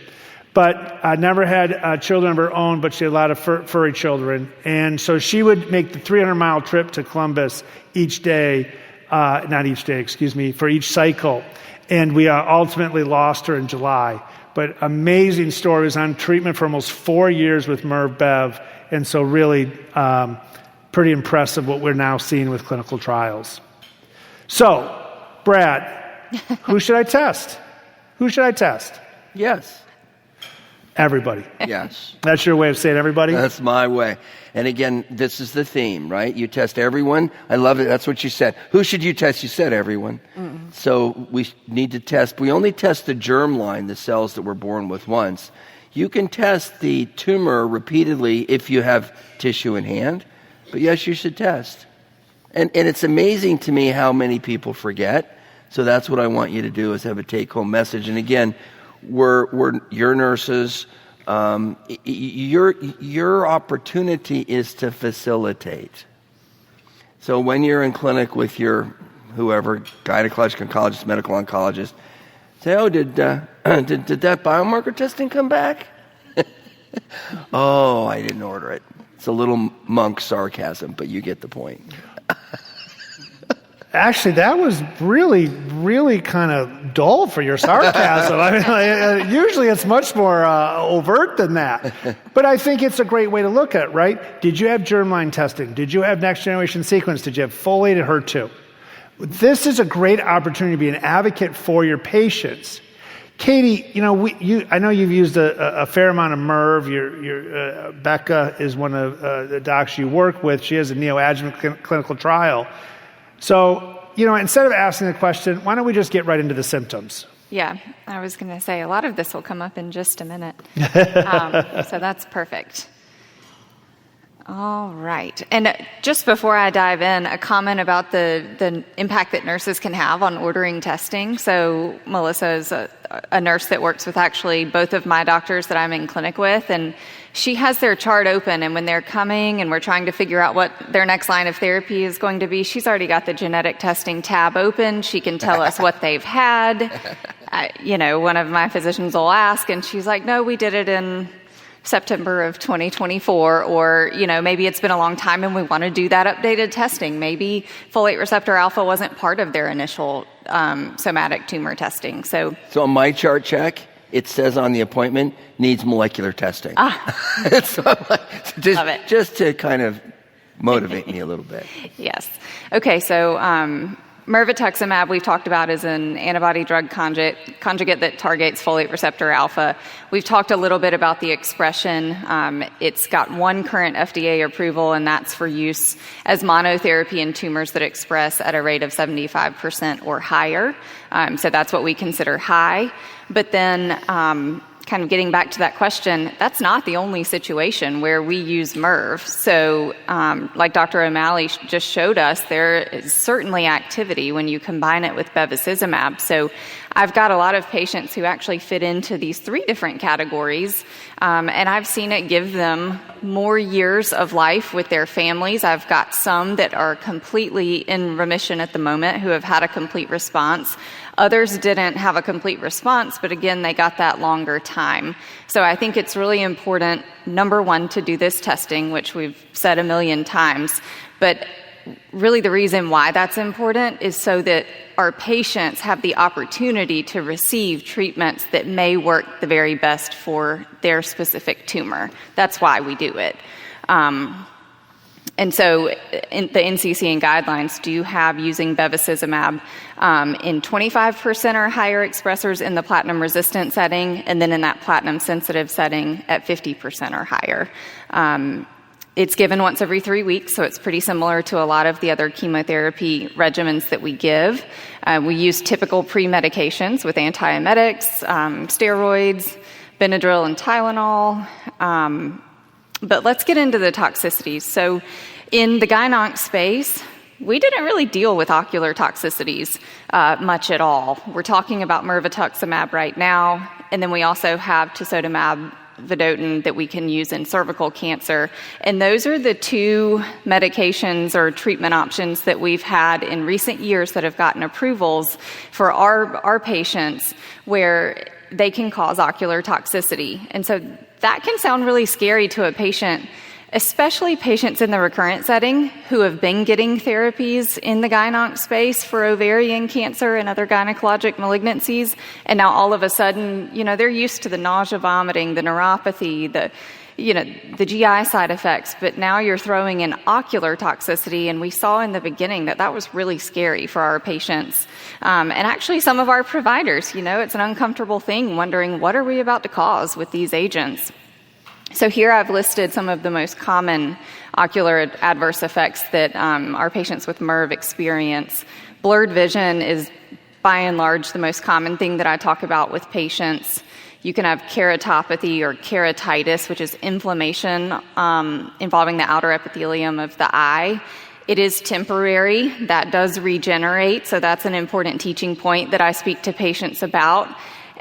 But never had children of her own, but she had a lot of furry children. And so she would make the 300-mile trip to Columbus each day, for each cycle. And we ultimately lost her in July. But amazing story. Was on treatment for almost 4 years with MIRV-Bev. And so really pretty impressive what we're now seeing with clinical trials. So, Brad, who should I test? Who should I test? Yes. Everybody. Yes. That's your way of saying everybody? That's my way. And again, this is the theme, right? You test everyone. I love it. That's what you said. Who should you test? You said everyone. Mm-hmm. So we need to test. We only test the germline, the cells that we're born with once. You can test the tumor repeatedly if you have tissue in hand. But yes, you should test. And it's amazing to me how many people forget. So that's what I want you to do, is have a take-home message. And again, we're your nurses. Your opportunity is to facilitate. So when you're in clinic with your whoever, gynecologic oncologist, medical oncologist, say, "Oh, did that biomarker testing come back?" "Oh, I didn't order it." It's a little monk sarcasm, but you get the point. Actually, that was really, really kind of dull for your sarcasm. I mean, usually it's much more overt than that. But I think it's a great way to look at it, right? Did you have germline testing? Did you have next generation sequence? Did you have folate and HER2? This is a great opportunity to be an advocate for your patients. Katie, I know you've used a fair amount of MIRV. Your Becca is one of the docs you work with. She has a neoadjuvant clinical trial. So, instead of asking the question, why don't we just get right into the symptoms? Yeah, I was going to say a lot of this will come up in just a minute. So that's perfect. All right. And just before I dive in, a comment about the impact that nurses can have on ordering testing. So Melissa is a nurse that works with actually both of my doctors that I'm in clinic with, and she has their chart open, and when they're coming and we're trying to figure out what their next line of therapy is going to be, she's already got the genetic testing tab open. She can tell us what they've had. One of my physicians will ask, and she's like, "No, we did it in September of 2024, or, maybe it's been a long time and we want to do that updated testing. Maybe folate receptor alpha wasn't part of their initial somatic tumor testing." So on my chart check, it says on the appointment, needs molecular testing. So I'm like, Love it. just to kind of motivate me a little bit. Yes. Okay, so Mirvetuximab, we've talked about, is an antibody-drug conjugate that targets folate receptor alpha. We've talked a little bit about the expression. It's got one current FDA approval, and that's for use as monotherapy in tumors that express at a rate of 75% or higher. So that's what we consider high. But then kind of getting back to that question, that's not the only situation where we use MIRV. So like Dr. O'Malley just showed us, there is certainly activity when you combine it with bevacizumab. So I've got a lot of patients who actually fit into these 3 different categories, and I've seen it give them more years of life with their families. I've got some that are completely in remission at the moment who have had a complete response. Others didn't have a complete response, but again, they got that longer time. So I think it's really important, number one, to do this testing, which we've said a million times. But really the reason why that's important is so that our patients have the opportunity to receive treatments that may work the very best for their specific tumor. That's why we do it. And so the NCCN guidelines do have using bevacizumab in 25% or higher expressors in the platinum-resistant setting, and then in that platinum-sensitive setting at 50% or higher. It's given once every 3 weeks, so it's pretty similar to a lot of the other chemotherapy regimens that we give. We use typical pre-medications with antiemetics, steroids, Benadryl, and Tylenol. But let's get into the toxicities. So in the gyn-onc space, we didn't really deal with ocular toxicities much at all. We're talking about mirvetuximab right now, and then we also have tisotumab vedotin that we can use in cervical cancer. And those are the 2 medications or treatment options that we've had in recent years that have gotten approvals for our patients where they can cause ocular toxicity. And so that can sound really scary to a patient, especially patients in the recurrent setting who have been getting therapies in the gyn-onc space for ovarian cancer and other gynecologic malignancies. And now all of a sudden, they're used to the nausea, vomiting, the neuropathy, the GI side effects, but now you're throwing in ocular toxicity, and we saw in the beginning that was really scary for our patients. And actually some of our providers, it's an uncomfortable thing, wondering what are we about to cause with these agents. So here I've listed some of the most common ocular adverse effects that our patients with MIRV experience. Blurred vision is by and large the most common thing that I talk about with patients. You can have keratopathy or keratitis, which is inflammation involving the outer epithelium of the eye. It is temporary. That does regenerate, so that's an important teaching point that I speak to patients about.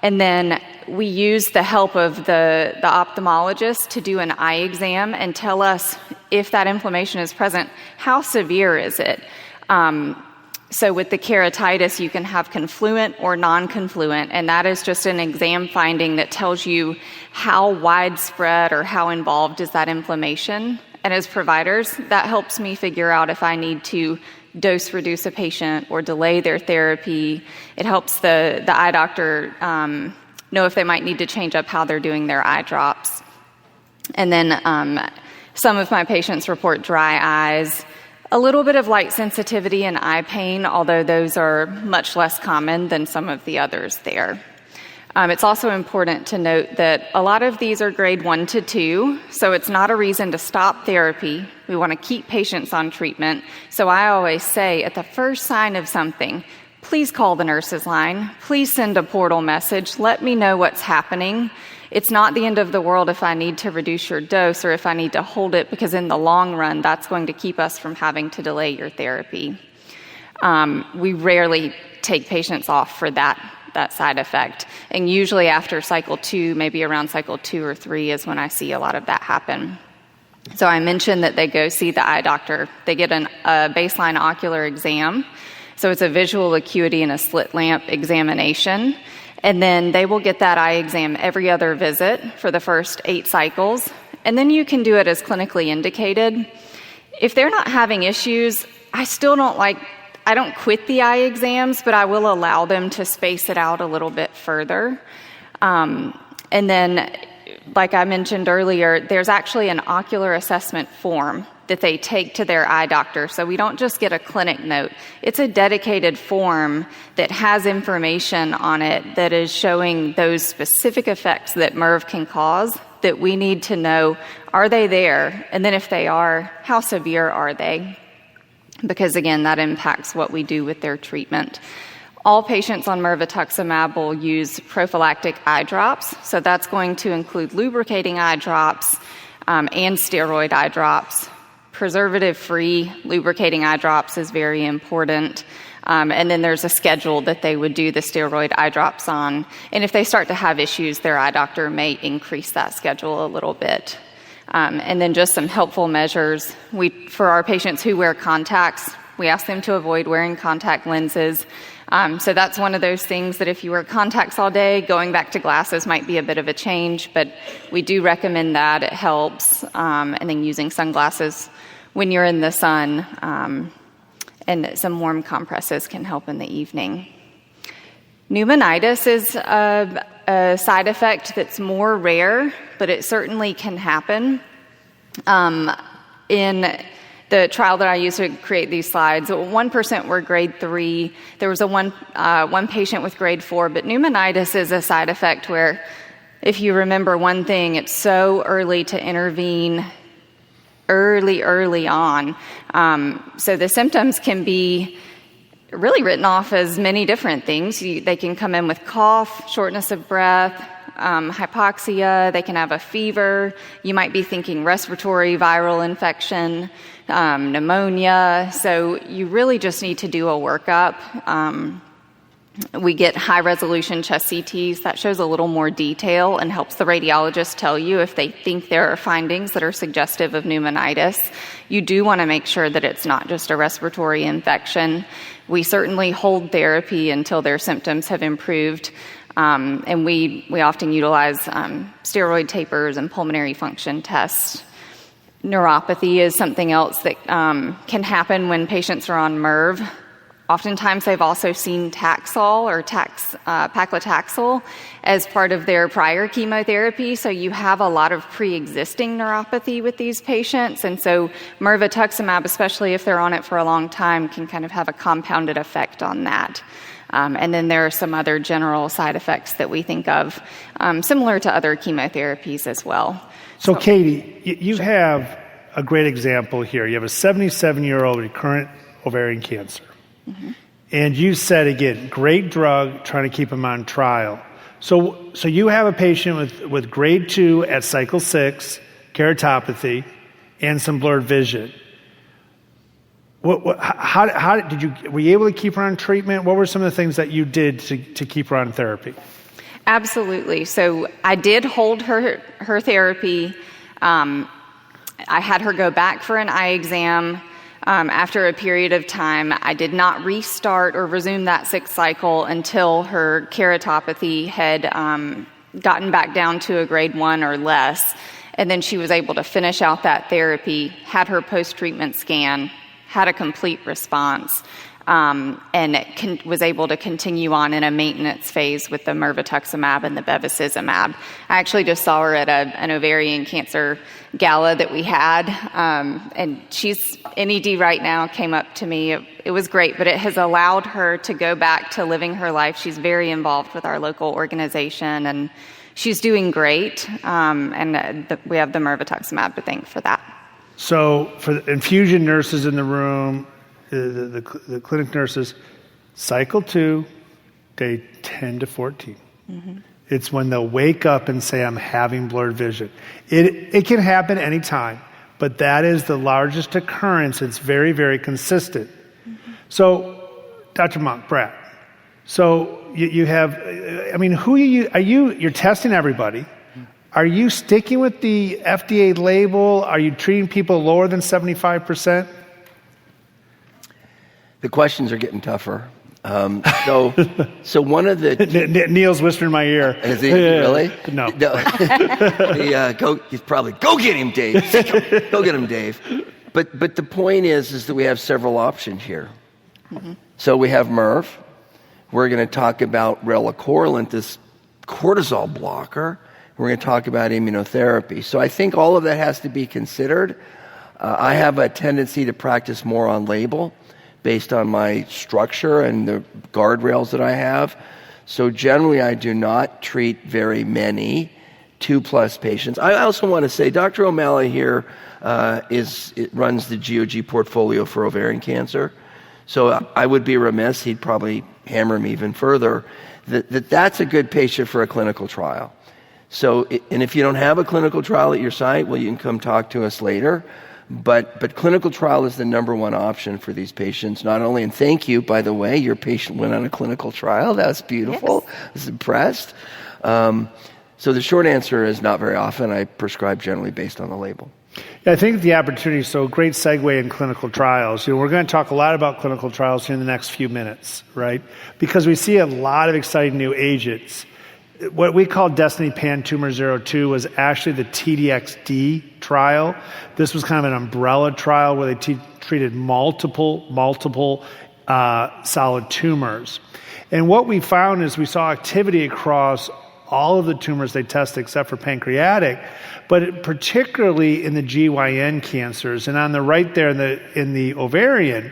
And then we use the help of the ophthalmologist to do an eye exam and tell us if that inflammation is present, how severe is it? So with the keratitis, you can have confluent or non-confluent, and that is just an exam finding that tells you how widespread or how involved is that inflammation. And as providers, that helps me figure out if I need to dose reduce a patient or delay their therapy. It helps the eye doctor know if they might need to change up how they're doing their eye drops. And then some of my patients report dry eyes, a little bit of light sensitivity and eye pain, although those are much less common than some of the others there. It's also important to note that a lot of these are grade 1 to 2, so it's not a reason to stop therapy. We want to keep patients on treatment. So I always say at the first sign of something, please call the nurse's line. Please send a portal message. Let me know what's happening. It's not the end of the world if I need to reduce your dose or if I need to hold it, because in the long run, that's going to keep us from having to delay your therapy. We rarely take patients off for that side effect. And usually after cycle 2, maybe around cycle 2 or 3 is when I see a lot of that happen. So I mentioned that they go see the eye doctor. They get a baseline ocular exam. So it's a visual acuity and a slit lamp examination. And then they will get that eye exam every other visit for the first 8 cycles. And then you can do it as clinically indicated. If they're not having issues, I don't quit the eye exams, but I will allow them to space it out a little bit further. And then, like I mentioned earlier, there's actually an ocular assessment form that they take to their eye doctor. So we don't just get a clinic note. It's a dedicated form that has information on it that is showing those specific effects that MIRV can cause that we need to know, are they there? And then if they are, how severe are they? Because again, that impacts what we do with their treatment. All patients on mirvetuximab will use prophylactic eye drops. So that's going to include lubricating eye drops and steroid eye drops. Preservative-free lubricating eye drops is very important. And then there's a schedule that they would do the steroid eye drops on. And if they start to have issues, their eye doctor may increase that schedule a little bit. And then just some helpful measures. For our patients who wear contacts, we ask them to avoid wearing contact lenses. So that's one of those things that if you wear contacts all day, going back to glasses might be a bit of a change, but we do recommend that. It helps. And then using sunglasses when you're in the sun, and some warm compresses can help in the evening. Pneumonitis is a side effect that's more rare, but it certainly can happen. In the trial that I used to create these slides, 1% were grade 3. There was one patient with grade 4, but pneumonitis is a side effect where, if you remember one thing, it's so early to intervene early on. So the symptoms can be really written off as many different things. They can come in with cough, shortness of breath, hypoxia. They can have a fever. You might be thinking respiratory viral infection, pneumonia. So you really just need to do a workup. We get high-resolution chest CTs. That shows a little more detail and helps the radiologist tell you if they think there are findings that are suggestive of pneumonitis. You do want to make sure that it's not just a respiratory infection. We certainly hold therapy until their symptoms have improved, and we often utilize steroid tapers and pulmonary function tests. Neuropathy is something else that can happen when patients are on MIRV. Oftentimes, they've also seen Taxol or paclitaxel as part of their prior chemotherapy, so you have a lot of pre-existing neuropathy with these patients, and so mirvetuximab, especially if they're on it for a long time, can kind of have a compounded effect on that. And then there are some other general side effects that we think of, similar to other chemotherapies as well. So Katie, you have a great example here. You have a 77-year-old recurrent ovarian cancer. Mm-hmm. And you said, again, great drug, trying to keep him on trial. So you have a patient with grade 2 at cycle 6, keratopathy, and some blurred vision. How did you, were you able to keep her on treatment? What were some of the things that you did to keep her on therapy? Absolutely. So I did hold her therapy. I had her go back for an eye exam. After a period of time, I did not restart or resume that 6th cycle until her keratopathy had gotten back down to a grade 1 or less. And then she was able to finish out that therapy, had her post-treatment scan, had a complete response, and was able to continue on in a maintenance phase with the mirvetuximab and the bevacizumab. I actually just saw her at an ovarian cancer gala that we had, and she's in ED right now, came up to me. It was great, but it has allowed her to go back to living her life. She's very involved with our local organization, and she's doing great, and we have the mirvetuximab to thank for that. So for the infusion nurses in the room, the clinic nurses, cycle 2, day 10 to 14. Mm-hmm. It's when they'll wake up and say, I'm having blurred vision. It can happen anytime, but that is the largest occurrence. It's very, very consistent. Mm-hmm. So, Dr. Monk, Brad, so you have, I mean, you're testing everybody. Are you sticking with the FDA label? Are you treating people lower than 75%? The questions are getting tougher. So one of the Neil's whispering in my ear. Is he really? No. He's probably go get him, Dave. Go get him, Dave. But the point is that we have several options here. Mm-hmm. So we have MIRV. We're going to talk about Relacorilant, this cortisol blocker. We're going to talk about immunotherapy. So I think all of that has to be considered. I have a tendency to practice more on label based on my structure and the guardrails that I have. So generally, I do not treat very many 2+ patients. I also want to say Dr. O'Malley here runs the GOG portfolio for ovarian cancer. So I would be remiss, he'd probably hammer me even further, that's a good patient for a clinical trial. So, and if you don't have a clinical trial at your site, well, you can come talk to us later. But clinical trial is the number one option for these patients, not only, and thank you, by the way, your patient went on a clinical trial. That's beautiful. Yes. I was impressed. So the short answer is not very often. I prescribe generally based on the label. Yeah, I think the opportunity, so great segue in clinical trials. We're going to talk a lot about clinical trials here in the next few minutes, right? Because we see a lot of exciting new agents. What we call Destiny Pan-Tumor 02 was actually the TDXD trial. This was kind of an umbrella trial where they treated multiple solid tumors. And what we found is we saw activity across all of the tumors they tested except for pancreatic, but particularly in the GYN cancers. And on the right there in the ovarian,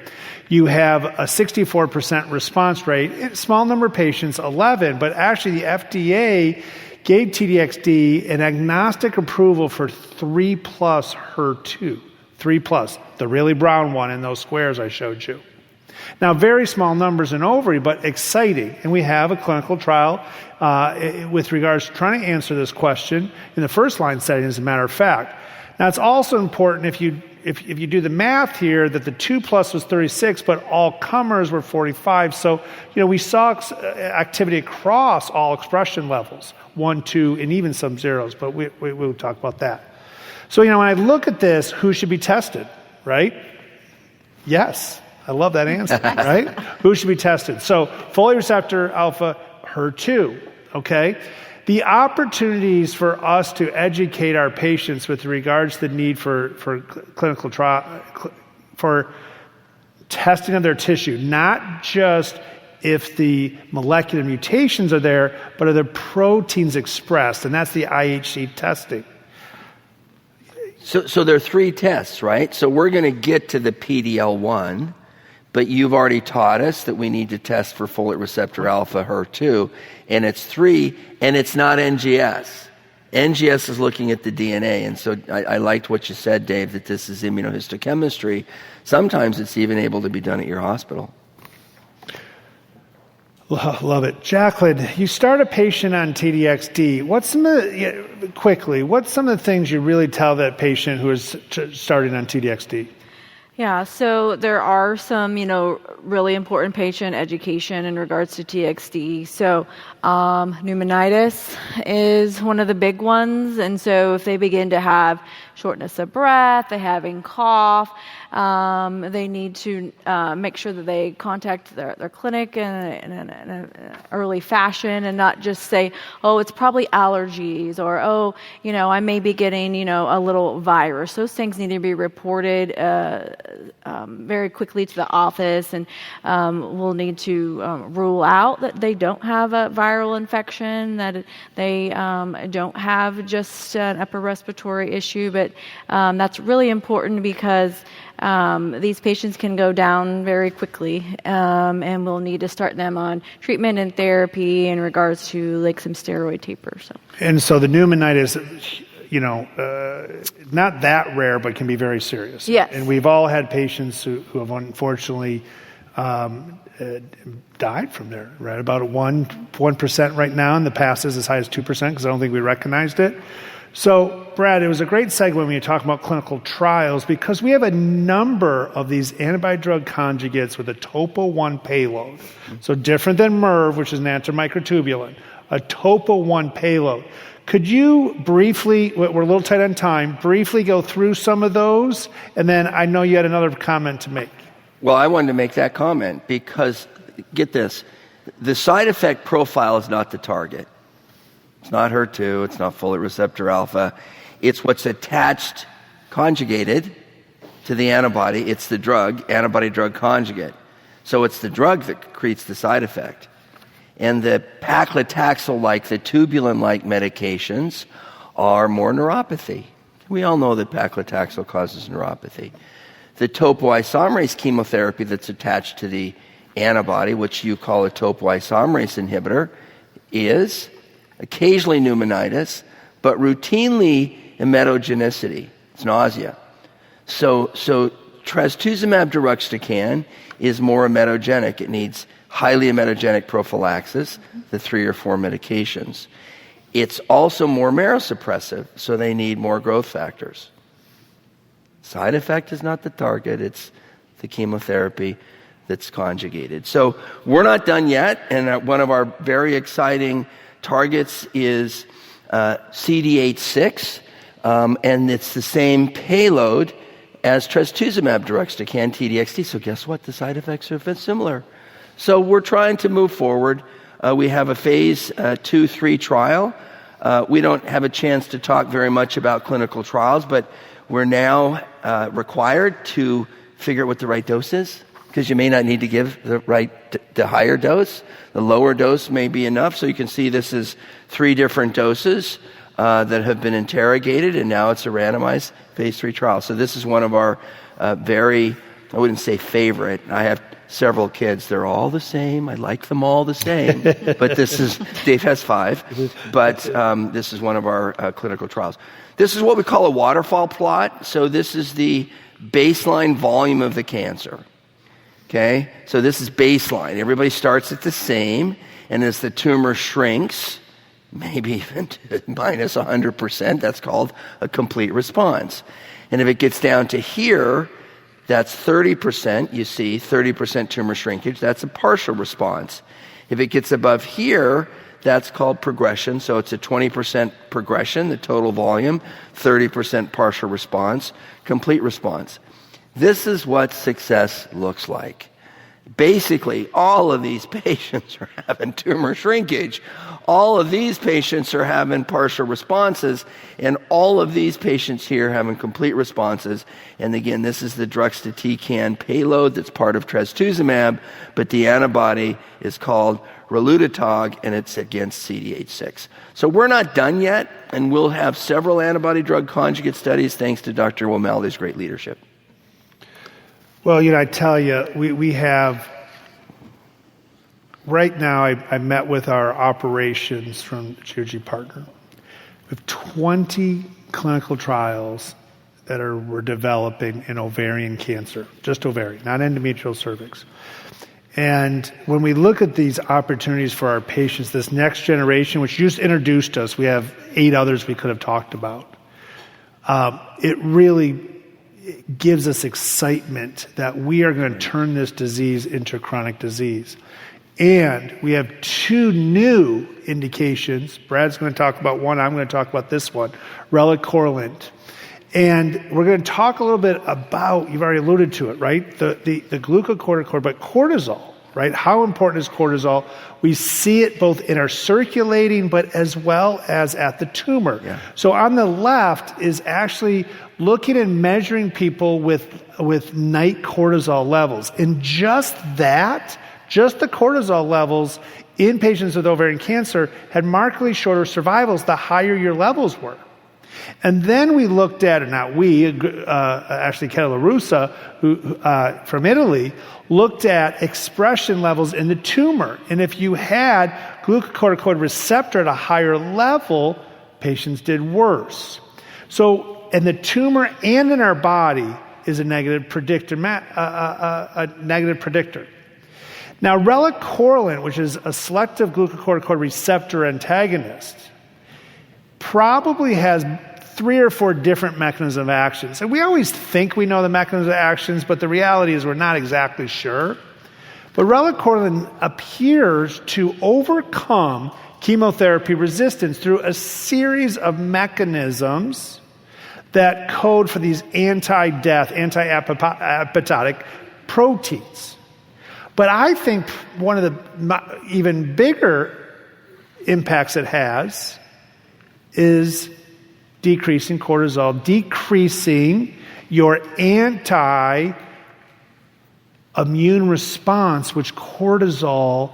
you have a 64% response rate, small number of patients, 11, but actually the FDA gave TDXD an agnostic approval for 3+ HER2, 3+, the really brown one in those squares I showed you. Now, very small numbers in ovary, but exciting. And we have a clinical trial with regards to trying to answer this question in the first-line setting, as a matter of fact. Now, it's also important if you do the math here that the 2+ was 36, but all comers were 45. So, we saw activity across all expression levels, 1, 2, and even some zeros, but we'll talk about that. So, when I look at this, who should be tested, right? Yes. I love that answer, right? Who should be tested? So folate receptor alpha HER2, okay? The opportunities for us to educate our patients with regards to the need for clinical trial, for testing of their tissue, not just if the molecular mutations are there, but are the proteins expressed, and that's the IHC testing. So there are 3 tests, right? So we're going to get to the PD-L1, but you've already taught us that we need to test for folate receptor alpha HER2, and it's 3, and it's not NGS. NGS is looking at the DNA, and so I liked what you said, Dave, that this is immunohistochemistry. Sometimes it's even able to be done at your hospital. Love it. Jaclyn, you start a patient on TDXD. What's some of the things you really tell that patient who is starting on TDXD? Yeah, so there are some, really important patient education in regards to TXD. So pneumonitis is one of the big ones. And so if they begin to have shortness of breath, they're having cough, they need to make sure that they contact their clinic in an early fashion and not just say, oh, it's probably allergies, or, oh, I may be getting, a little virus. Those things need to be reported very quickly to the office, and we'll need to rule out that they don't have a viral infection, that they don't have just an upper respiratory issue, but that's really important because these patients can go down very quickly, and we'll need to start them on treatment and therapy in regards to like some steroid taper. And so the pneumonitis, not that rare, but can be very serious. Yes. And we've all had patients who have unfortunately died from there, right? About 1% right now. In the past is as high as 2% because I don't think we recognized it. So, Brad, it was a great segue when you talk about clinical trials because we have a number of these antibody-drug conjugates with a topo-1 payload. So different than Mirv, which is an antimicrotubulin, a topo-1 payload. Could you briefly, we're a little tight on time, briefly go through some of those? And then I know you had another comment to make. Well, I wanted to make that comment because, get this, the side effect profile is not the target. It's not HER2, it's not folate receptor alpha. It's what's attached, conjugated to the antibody. It's the drug, antibody-drug conjugate. So it's the drug that creates the side effect. And the paclitaxel-like, the tubulin-like medications are more neuropathy. We all know that paclitaxel causes neuropathy. The topoisomerase chemotherapy that's attached to the antibody, which you call a topoisomerase inhibitor, is occasionally pneumonitis, but routinely emetogenicity. It's nausea. So trastuzumab deruxtecan is more emetogenic. It needs highly emetogenic prophylaxis, the 3 or 4 medications. It's also more marrow-suppressive, so they need more growth factors. Side effect is not the target, it's the chemotherapy that's conjugated. So we're not done yet, and one of our very exciting targets is CD86, and it's the same payload as trastuzumab deruxtecan, TDXT. So guess what? The side effects are similar. So we're trying to move forward. We have a phase 2-3 trial. We don't have a chance to talk very much about clinical trials, but we're now required to figure out what the right dose is, because you may not need to give the higher dose. The lower dose may be enough. So you can see this is 3 different doses that have been interrogated, and now it's a randomized phase 3 trial. So this is one of our I wouldn't say favorite. I have several kids. They're all the same. I like them all the same. But Dave has 5. But this is one of our clinical trials. This is what we call a waterfall plot. So this is the baseline volume of the cancer. Okay? So this is baseline. Everybody starts at the same. And as the tumor shrinks, maybe even to minus 100%, that's called a complete response. And if it gets down to here, that's 30%, you see, 30% tumor shrinkage. That's a partial response. If it gets above here, that's called progression. So it's a 20% progression, the total volume, 30% partial response, complete response. This is what success looks like. Basically, all of these patients are having tumor shrinkage. All of these patients are having partial responses, and all of these patients here having complete responses. And again, this is the deruxtecan payload that's part of trastuzumab, but the antibody is called Relacorilant, and it's against CD86. So we're not done yet, and we'll have several antibody-drug conjugate studies thanks to Dr. O'Malley's great leadership. Well, I tell you, we have, right now, I met with our operations from GOG partner. We have 20 clinical trials that we're developing in ovarian cancer, just ovarian, not endometrial cervix. And when we look at these opportunities for our patients, this next generation, which you just introduced us, we have 8 others we could have talked about. It really gives us excitement that we are going to turn this disease into chronic disease. And we have 2 new indications. Brad's going to talk about one. I'm going to talk about this one, Relacorilant. And we're going to talk a little bit about, you've already alluded to it, right? The glucocorticoid, but cortisol, right? How important is cortisol? We see it both in our circulating, but as well as at the tumor. Yeah. So on the left is actually looking and measuring people with night cortisol levels. And just the cortisol levels in patients with ovarian cancer had markedly shorter survivals the higher your levels were. And then we looked at, actually Keta LaRussa, who from Italy, looked at expression levels in the tumor. And if you had glucocorticoid receptor at a higher level, patients did worse. So, in the tumor and in our body is a negative predictor. Now, Relacorilant, which is a selective glucocorticoid receptor antagonist, probably has 3 or 4 different mechanisms of actions. And we always think we know the mechanisms of actions, but the reality is we're not exactly sure. But Relacorilant appears to overcome chemotherapy resistance through a series of mechanisms that code for these anti-death, anti-apoptotic proteins. But I think one of the even bigger impacts it has is decreasing cortisol, decreasing your anti-immune response, which cortisol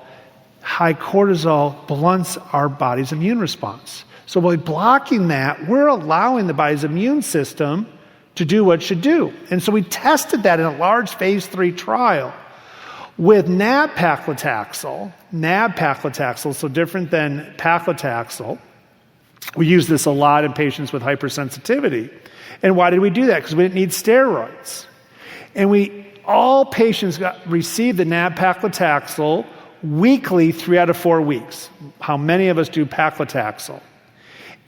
high cortisol blunts our body's immune response. So by blocking that, we're allowing the body's immune system to do what it should do. And so we tested that in a large phase 3 trial with nab-paclitaxel, so different than paclitaxel. We use this a lot in patients with hypersensitivity. And why did we do that? Because we didn't need steroids. And all patients received the nab-paclitaxel weekly, 3 out of 4 weeks. How many of us do paclitaxel?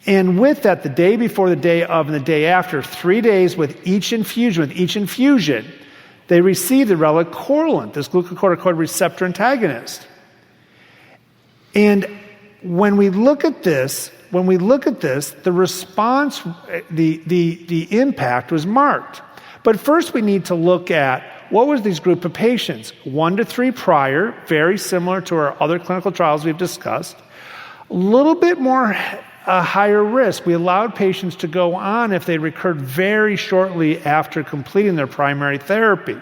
And with that, the day before, the day of, and the day after, 3 days with each infusion, they received the Relacorilant, this glucocorticoid receptor antagonist. And when we look at this, the response, the impact was marked. But first we need to look at what was these group of patients. 1 to 3 prior, very similar to our other clinical trials we've discussed. A little bit more higher risk. We allowed patients to go on if they recurred very shortly after completing their primary therapy.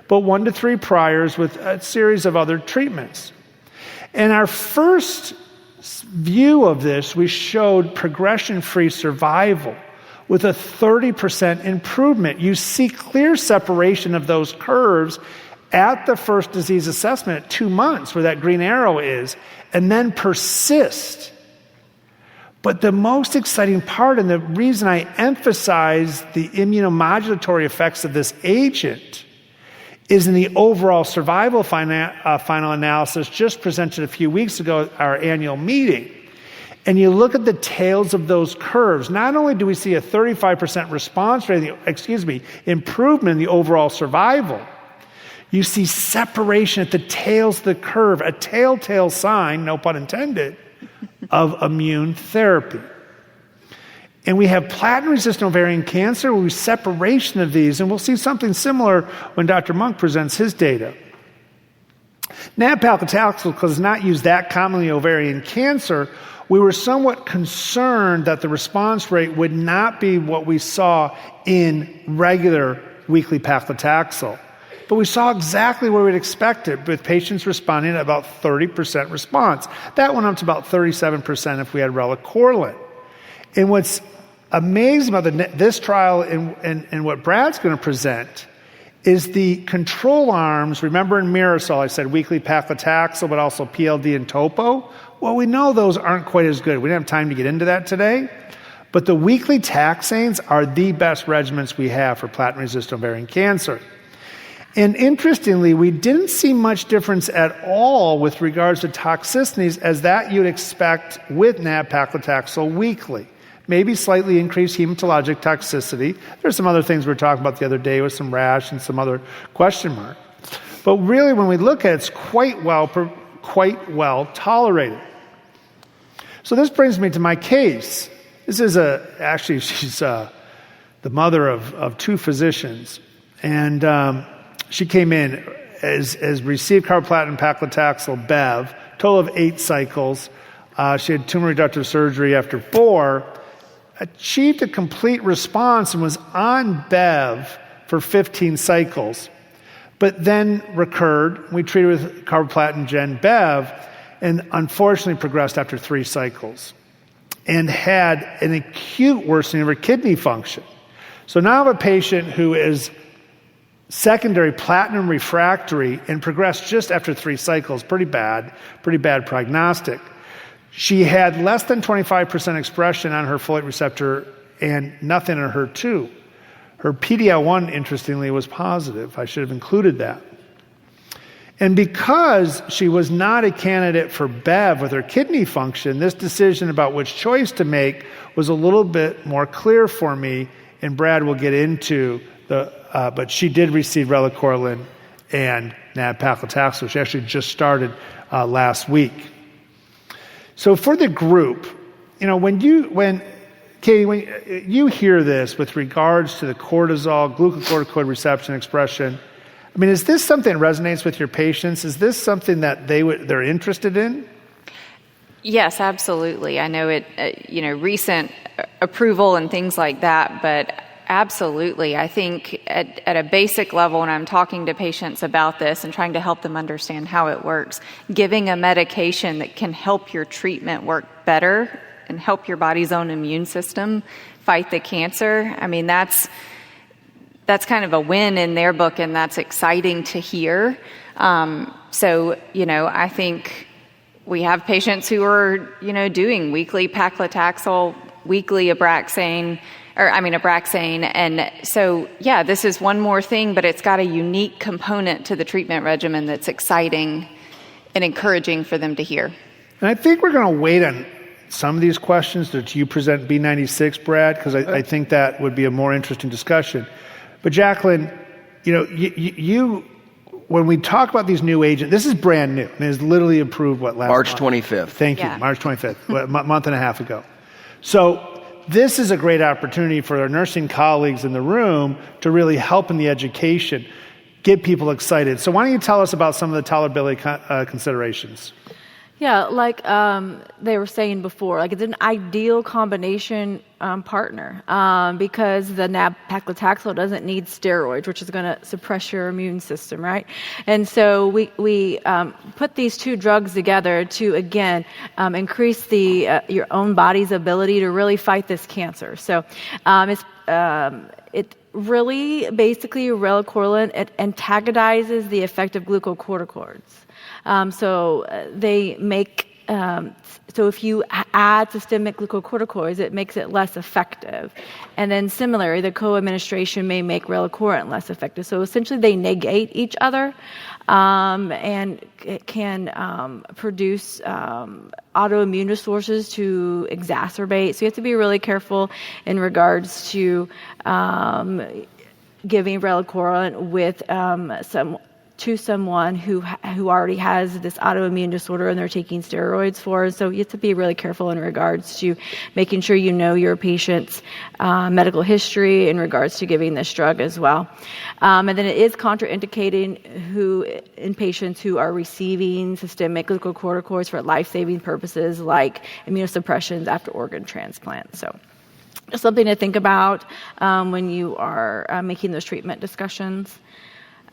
But 1 to 3 priors with a series of other treatments. And our first view of this, we showed progression-free survival with a 30% improvement. You see clear separation of those curves at the first disease assessment at 2 months, where that green arrow is, and then persist. But the most exciting part, and the reason I emphasize the immunomodulatory effects of this agent, is in the overall survival final analysis just presented a few weeks ago at our annual meeting. And you look at the tails of those curves, not only do we see a 35% response rate, improvement in the overall survival, you see separation at the tails of the curve, a telltale sign, no pun intended, of immune therapy. And we have platinum-resistant ovarian cancer with separation of these, and we'll see something similar when Dr. Monk presents his data. Nab-paclitaxel, because it's not used that commonly in ovarian cancer, we were somewhat concerned that the response rate would not be what we saw in regular weekly paclitaxel. But we saw exactly what we'd expected, with patients responding at about 30% response. That went up to about 37% if we had Relacorilant. And what's amazing about this trial and what Brad's going to present is the control arms. Remember in Mirasol, I said weekly paclitaxel, but also PLD and topo? Well, we know those aren't quite as good. We didn't have time to get into that today. But the weekly taxanes are the best regimens we have for platinum-resistant ovarian cancer. And interestingly, we didn't see much difference at all with regards to toxicities as that you'd expect with nab-paclitaxel weekly. Maybe slightly increased hematologic toxicity. There's some other things we were talking about the other day with some rash and some other question mark. But really, when we look at it, it's quite well tolerated. So this brings me to my case. This is she's the mother of 2 physicians. And she came in as received carboplatin paclitaxel Bev, total of 8 cycles. She had tumor reductive surgery after 4, achieved a complete response and was on Bev for 15 cycles, but then recurred. We treated with carboplatin Gen Bev and unfortunately progressed after 3 cycles and had an acute worsening of her kidney function. So now I have a patient who is secondary platinum refractory and progressed just after 3 cycles. Pretty bad prognostic. She had less than 25% expression on her folate receptor and nothing on HER2. Her PD-L1, interestingly, was positive. I should have included that. And because she was not a candidate for Bev with her kidney function, this decision about which choice to make was a little bit more clear for me, and Brad will get into but she did receive Relacorilant and nab-paclitaxel. She actually just started last week. So for the group, when you hear this with regards to the cortisol, glucocorticoid reception expression, is this something that resonates with your patients? Is this something that they're interested in? Yes, absolutely. I know it, recent approval and things like that, but Absolutely. I think at a basic level, when I'm talking to patients about this and trying to help them understand how it works, giving a medication that can help your treatment work better and help your body's own immune system fight the cancer, I mean, that's kind of a win in their book, and that's exciting to hear. So, I think we have patients who are, doing weekly paclitaxel, weekly Abraxane. And so, yeah, this is one more thing, but it's got a unique component to the treatment regimen that's exciting and encouraging for them to hear. And I think we're going to wait on some of these questions that you present B96, Brad, because I think that would be a more interesting discussion. But Jaclyn, you when we talk about these new agents, this is brand new. And it was literally approved, last March month? 25th. Thank you, Yeah. March 25th, a month and a half ago. So this is a great opportunity for our nursing colleagues in the room to really help in the education, get people excited. So why don't you tell us about some of the tolerability considerations? Yeah, like they were saying before, like it's an ideal combination partner because the nab-paclitaxel doesn't need steroids, which is going to suppress your immune system, right? And so we put these two drugs together to, again, increase your own body's ability to really fight this cancer. So it really, basically, Relacorilant, it antagonizes the effect of glucocorticoids. So they make, so if you add systemic glucocorticoids, it makes it less effective. And then similarly, the co-administration may make Relacorilant less effective. So essentially they negate each other, and it can produce autoimmune disorders to exacerbate. So you have to be really careful in regards to giving Relacorilant with someone who already has this autoimmune disorder and they're taking steroids for. So you have to be really careful in regards to making sure you know your patient's medical history in regards to giving this drug as well. And then it is contraindicating in patients who are receiving systemic glucocorticoids for life-saving purposes like immunosuppressions after organ transplant. So just something to think about when you are making those treatment discussions.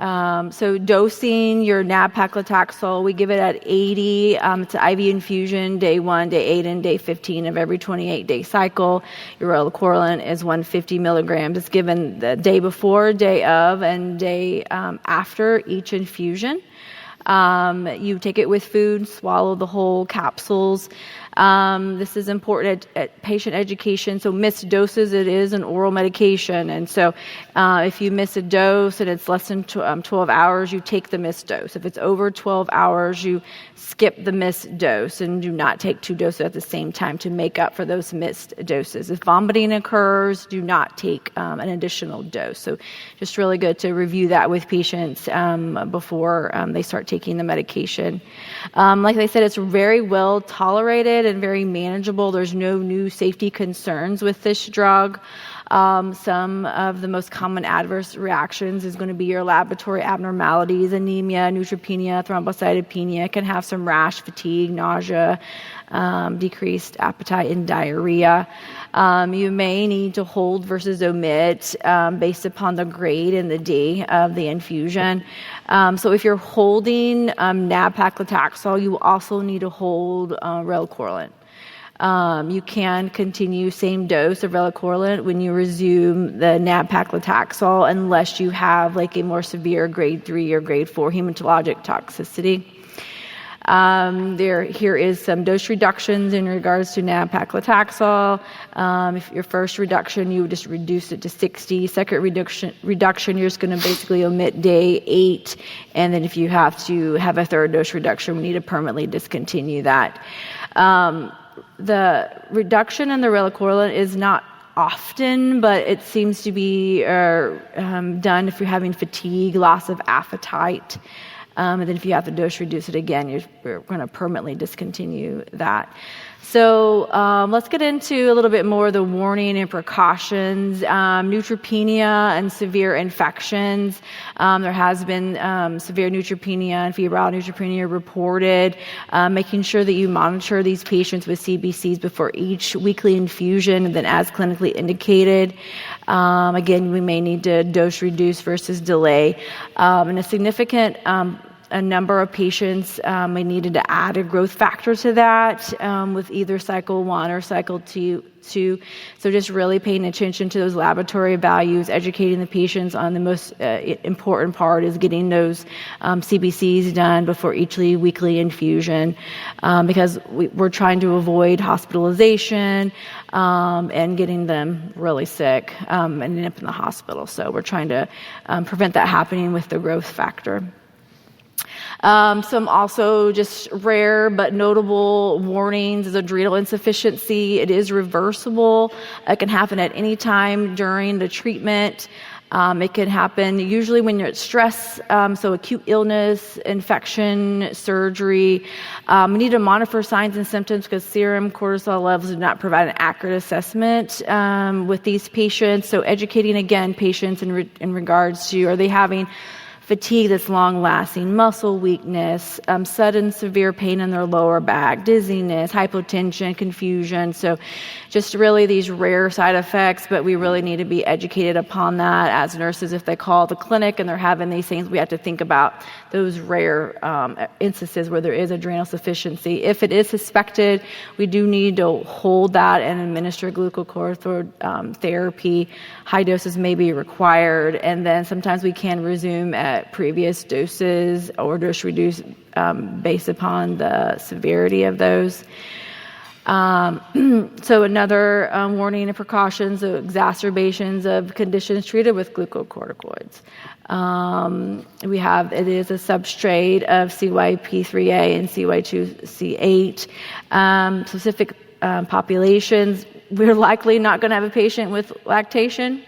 So dosing your nab-paclitaxel, we give it at 80. It's an IV infusion, day 1, day 8, and day 15 of every 28-day cycle. Your Relacorilant is 150 milligrams. It's given the day before, day of, and day after each infusion. You take it with food, swallow the whole capsules. This is important at patient education. So missed doses, it is an oral medication. And so if you miss a dose and it's less than 12 hours, you take the missed dose. If it's over 12 hours, you skip the missed dose and do not take 2 doses at the same time to make up for those missed doses. If vomiting occurs, do not take an additional dose. So just really good to review that with patients before they start taking the medication. Like I said, it's very well tolerated and very manageable. There's no new safety concerns with this drug. Some of the most common adverse reactions is going to be your laboratory abnormalities, anemia, neutropenia, thrombocytopenia. It can have some rash, fatigue, nausea, decreased appetite, and diarrhea. You may need to hold versus omit based upon the grade and the day of the infusion. So if you're holding nab-paclitaxel, you also need to hold Relacorilant. You can continue same dose of Relacorilant when you resume the nab-paclitaxel unless you have like a more severe grade 3 or grade 4 hematologic toxicity. Here is some dose reductions in regards to nab-paclitaxel. If your first reduction, you would just reduce it to 60. Second reduction, you're just going to basically omit day 8. And then if you have to have a third dose reduction, we need to permanently discontinue that. The reduction in the Relacorilant is not often, but it seems to be done if you're having fatigue, loss of appetite. And then if you have to dose reduce it again, you're going to permanently discontinue that. So let's get into a little bit more of the warning and precautions. Neutropenia and severe infections. There has been severe neutropenia and febrile neutropenia reported. Making sure that you monitor these patients with CBCs before each weekly infusion and then as clinically indicated. Again, we may need to dose reduce versus delay. And a significant a number of patients we needed to add a growth factor to that with either cycle 1 or cycle 2. So just really paying attention to those laboratory values, educating the patients on the most important part is getting those CBCs done before each weekly infusion because we're trying to avoid hospitalization and getting them really sick and ending up in the hospital. So we're trying to prevent that happening with the growth factor. Some also just rare but notable warnings is adrenal insufficiency. It is reversible. It can happen at any time during the treatment. It can happen usually when you're at stress, so acute illness, infection, surgery. We need to monitor signs and symptoms because serum cortisol levels do not provide an accurate assessment with these patients. So educating, again, patients in regards to are they having fatigue that's long-lasting, muscle weakness, sudden severe pain in their lower back, dizziness, hypotension, confusion. So just really these rare side effects, but we really need to be educated upon that as nurses. If they call the clinic and they're having these things, we have to think about those rare instances where there is adrenal insufficiency. If it is suspected, we do need to hold that and administer glucocorticoid therapy. High doses may be required, and then sometimes we can resume at previous doses or dose reduce based upon the severity of those. So another warning and precautions of exacerbations of conditions treated with glucocorticoids. It is a substrate of CYP3A and CY2C8. Specific populations, we're likely not going to have a patient with lactation.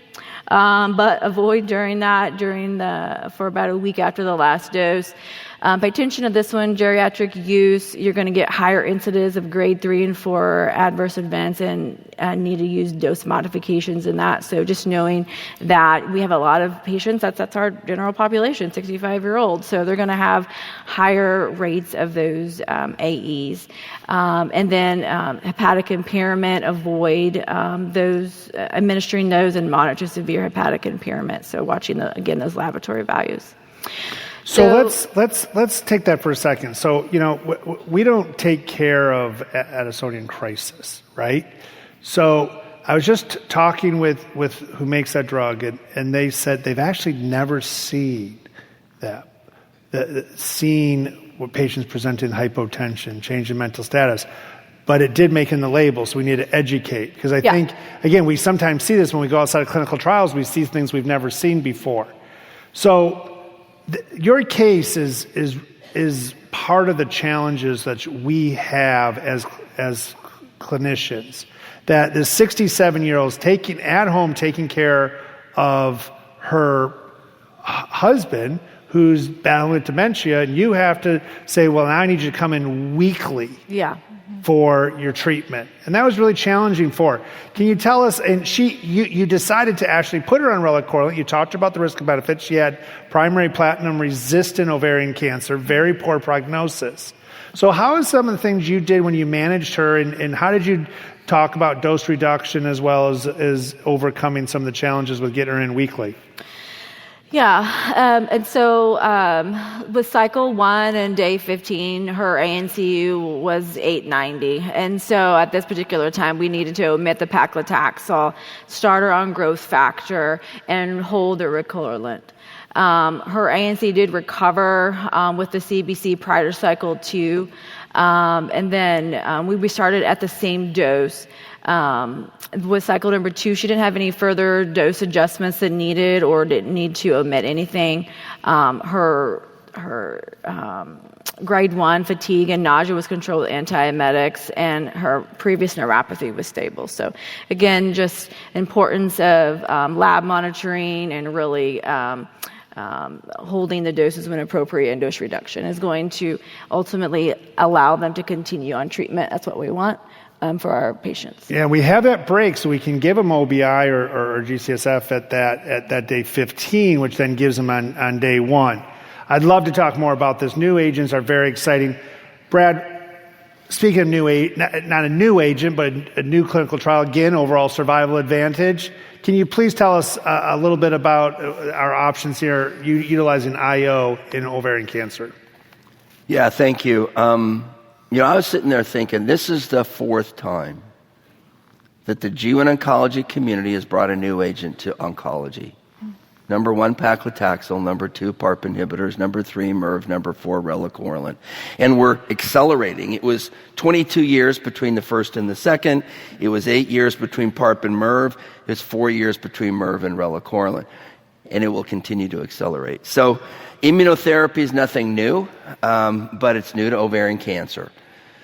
But avoid for about a week after the last dose. Pay attention to this one, geriatric use, you're going to get higher incidence of grade 3 and 4 adverse events and need to use dose modifications in that. So just knowing that we have a lot of patients, that's our general population, 65-year-olds, so they're going to have higher rates of those AEs. And then hepatic impairment, avoid administering those and monitor severe hepatic impairment. So watching, those laboratory values. So let's take that for a second. So, we don't take care of Addisonian crisis, right? So I was just talking with who makes that drug, and they said they've actually never seen that. Seen what patients presenting hypotension, change in mental status, but it did make in the label, so we need to educate. Because I think, again, we sometimes see this when we go outside of clinical trials, we see things we've never seen before. So your case is part of the challenges that we have as clinicians. That the 67-year-old's taking care of her husband who's battling with dementia, and you have to say, well, now I need you to come in weekly for your treatment. And that was really challenging for her. Can you tell us, and you decided to actually put her on Relacorilant. You talked about the risk and benefits. She had primary platinum-resistant ovarian cancer, very poor prognosis. So how is some of the things you did when you managed her, and how did you talk about dose reduction as well as overcoming some of the challenges with getting her in weekly? Yeah, and so with cycle 1 and day 15, her ANCU was 890. And so at this particular time, we needed to omit the paclitaxel, start her on growth factor, and hold the Relacorilant. Her ANC did recover with the CBC prior to cycle 2. And then we started at the same dose. With cycle number 2, she didn't have any further dose adjustments that needed or didn't need to omit anything. Her grade 1 fatigue and nausea was controlled with antiemetics, and her previous neuropathy was stable. So again, just importance of lab monitoring and really holding the doses when appropriate and dose reduction is going to ultimately allow them to continue on treatment. That's what we want for our patients. Yeah, we have that break so we can give them OBI or GCSF at that day 15, which then gives them on day 1. I'd love to talk more about this. New agents are very exciting. Brad, speaking of not a new agent, but a new clinical trial, again, overall survival advantage. Can you please tell us a little bit about our options here utilizing IO in ovarian cancer? Yeah, thank you. I was sitting there thinking, this is the 4th time that the G1 oncology community has brought a new agent to oncology. Number 1, paclitaxel. Number 2, PARP inhibitors. Number 3, Mirv. Number 4, Relacorilant. And we're accelerating. It was 22 years between the first and the second. It was 8 years between PARP and Mirv. It's 4 years between Mirv and Relacorilant. And it will continue to accelerate. So immunotherapy is nothing new, but it's new to ovarian cancer.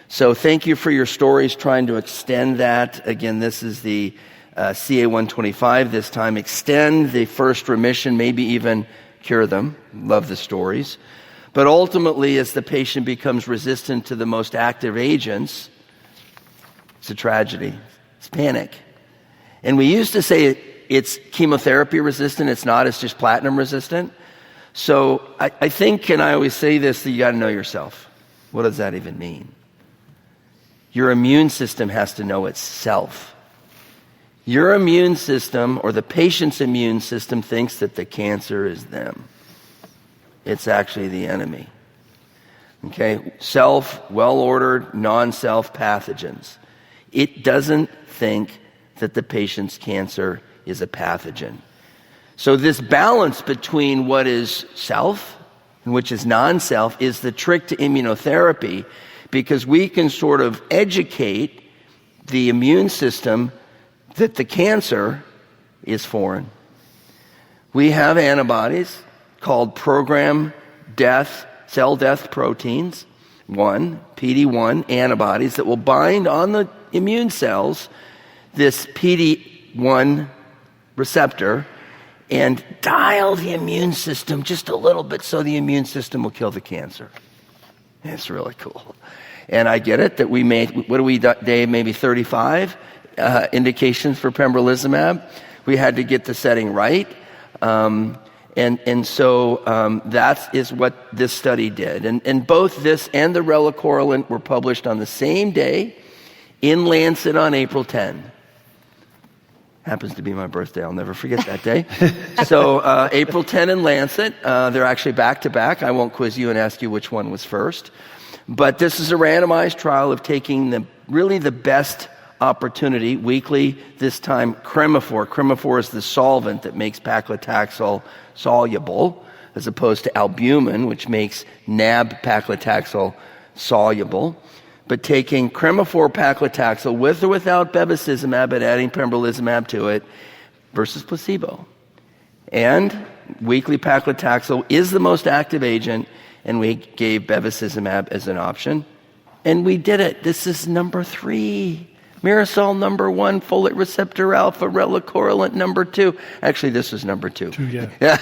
So thank you for your stories trying to extend that. Again, this is the CA-125 this time. Extend the first remission, maybe even cure them. Love the stories. But ultimately, as the patient becomes resistant to the most active agents, it's a tragedy. It's panic. And we used to say it's chemotherapy resistant. It's not. It's just platinum resistant. So I think, and I always say this, that you got to know yourself. What does that even mean? Your immune system has to know itself. Your immune system, or the patient's immune system, thinks that the cancer is them. It's actually the enemy. Okay? Self, well-ordered, non-self pathogens. It doesn't think that the patient's cancer is a pathogen. So this balance between what is self and which is non-self is the trick to immunotherapy, because we can sort of educate the immune system that the cancer is foreign. We have antibodies called program death, cell death proteins, PD-1 antibodies that will bind on the immune cells this PD-1 receptor and dial the immune system just a little bit so the immune system will kill the cancer. It's really cool. And I get it that we made, what do we, Dave, maybe 35 indications for pembrolizumab. We had to get the setting right. So that is what this study did. And both this and the Relacorilant were published on the same day in Lancet on April 10. Happens to be my birthday. I'll never forget that day. So April 10 in Lancet. They're actually back to back. I won't quiz you and ask you which one was first. But this is a randomized trial of taking the best opportunity, weekly, this time Cremophor. Cremophor is the solvent that makes paclitaxel soluble, as opposed to albumin, which makes nab-paclitaxel soluble. But taking Cremophor paclitaxel with or without bevacizumab and adding pembrolizumab to it versus placebo. And weekly paclitaxel is the most active agent, and we gave bevacizumab as an option. And we did it. This is number 3. Mirasol number 1, folate receptor alpha, Relacorilant number 2. Actually, this was number 2. Yeah.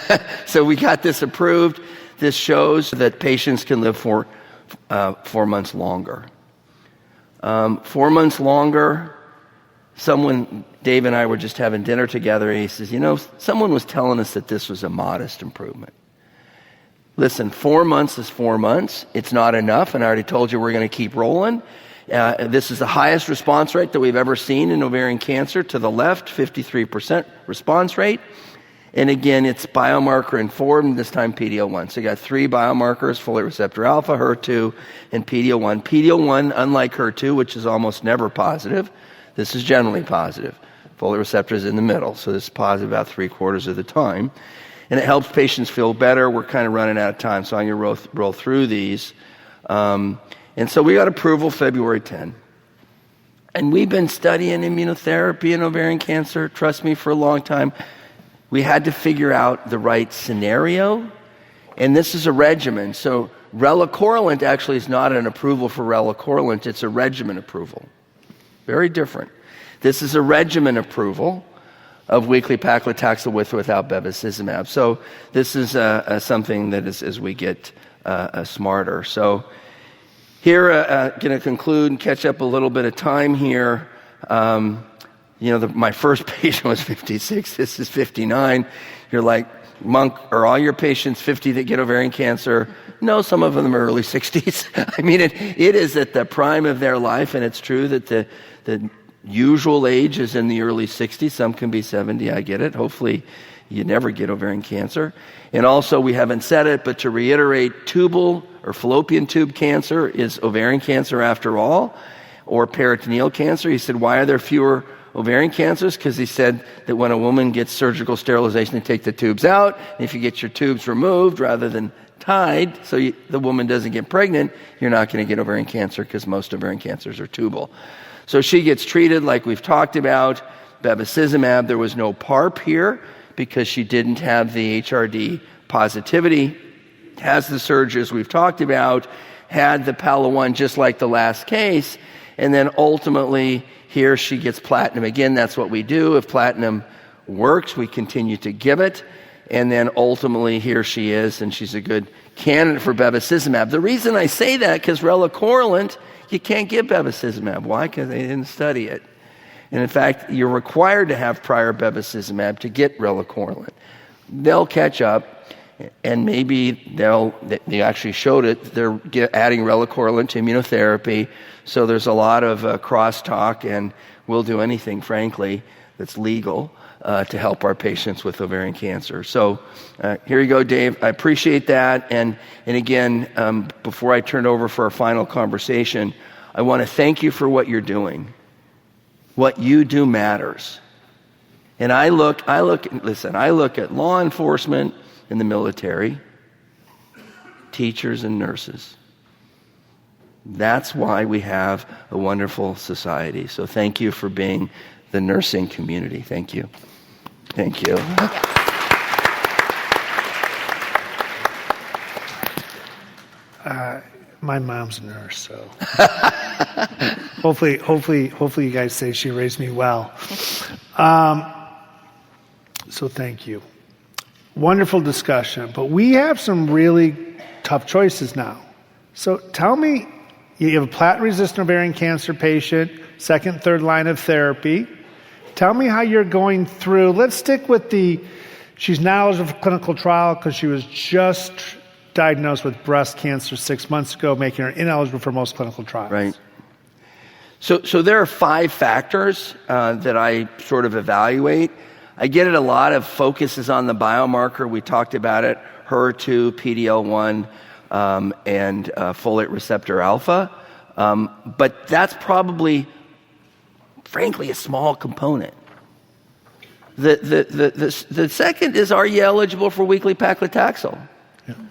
So we got this approved. This shows that patients can live for 4 months longer. 4 months longer. Dave and I were just having dinner together, and he says, someone was telling us that this was a modest improvement. Listen, 4 months is 4 months. It's not enough, and I already told you we're going to keep rolling. This is the highest response rate that we've ever seen in ovarian cancer. To the left, 53% response rate. And again, it's biomarker informed, this time PD-L1. So you got 3 biomarkers, folate receptor alpha, HER2, and PD-L1. PD-L1, unlike HER2, which is almost never positive, this is generally positive. Folate receptor is in the middle, so this is positive about 3/4 of the time. And it helps patients feel better. We're kind of running out of time, so I'm going to roll through these. And so we got approval February 10. And we've been studying immunotherapy in ovarian cancer, trust me, for a long time. We had to figure out the right scenario, and this is a regimen. So Relacorilant actually is not an approval for Relacorilant, it's a regimen approval. Very different. This is a regimen approval of weekly paclitaxel with or without bevacizumab. So this is something that is as we get smarter. So here, going to conclude and catch up a little bit of time here. My first patient was 56. This is 59. You're like, Monk, are all your patients 50 that get ovarian cancer? No, some of them are early 60s. I mean, it is at the prime of their life, and it's true that the usual age is in the early 60s. Some can be 70, I get it. Hopefully you never get ovarian cancer. And also, we haven't said it, but to reiterate, tubal or fallopian tube cancer is ovarian cancer after all, or peritoneal cancer. He said, why are there fewer ovarian cancers? Because he said that when a woman gets surgical sterilization, they take the tubes out. And if you get your tubes removed rather than tied, so the woman doesn't get pregnant, you're not going to get ovarian cancer because most ovarian cancers are tubal. So she gets treated like we've talked about, bevacizumab. There was no PARP here because she didn't have the HRD positivity. Has the surgeries we've talked about, had the PALA-1 just like the last case, and then ultimately here she gets platinum. Again, that's what we do. If platinum works, we continue to give it. And then ultimately here she is, and she's a good candidate for bevacizumab. The reason I say that, because relacorilant, you can't give bevacizumab. Why? Because they didn't study it. And in fact, you're required to have prior bevacizumab to get relacorilant. They'll catch up, and maybe they actually showed it. They're adding relacorilant to immunotherapy. So there's a lot of crosstalk, and we'll do anything, frankly, that's legal to help our patients with ovarian cancer. So here you go, Dave. I appreciate that. And again, before I turn it over for our final conversation, I want to thank you for what you're doing. What you do matters. And I look at law enforcement and the military, teachers and nurses. That's why we have a wonderful society. So thank you for being the nursing community. Thank you. Thank you. My mom's a nurse, so hopefully you guys say she raised me well. So thank you. Wonderful discussion, but we have some really tough choices now. So tell me, you have a platinum-resistant ovarian cancer patient, second, third line of therapy. Tell me how you're going through. Let's stick with she's now eligible for clinical trial because she was just diagnosed with breast cancer 6 months ago, making her ineligible for most clinical trials. Right. So there are 5 factors that I sort of evaluate. I get it, a lot of focus is on the biomarker. We talked about it, HER2, PD-L1, and folate receptor alpha. But that's probably, frankly, a small component. The second is, are you eligible for weekly paclitaxel?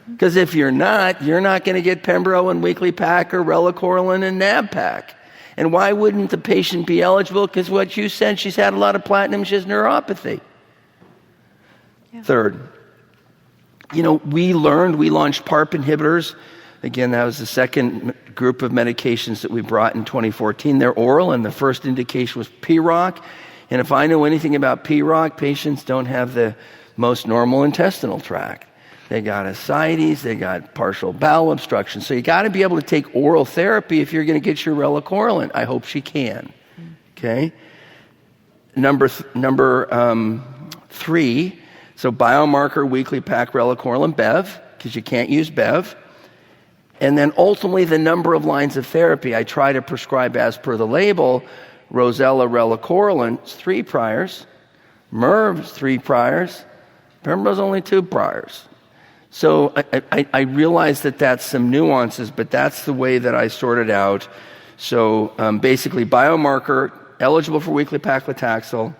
Because if you're not going to get Pembro and weekly pack or relacorilant and NAB-Pack. And why wouldn't the patient be eligible? Because what you said, she's had a lot of platinum, she has neuropathy. Yeah. Third, we launched PARP inhibitors. Again, that was the second group of medications that we brought in 2014. They're oral, and the first indication was PROC. And if I know anything about PROC, patients don't have the most normal intestinal tract. They got ascites, they got partial bowel obstruction. So you got to be able to take oral therapy if you're going to get your relacorilant. I hope she can. Okay? Number 3, so biomarker weekly pack relacorilant Bev, because you can't use Bev. And then ultimately the number of lines of therapy. I try to prescribe as per the label. Rosella relacorilant, 3 priors. Mirv's 3 priors. Pembro's only 2 priors. So I realize that that's some nuances, but that's the way that I sort it out. So basically, biomarker, eligible for weekly paclitaxel,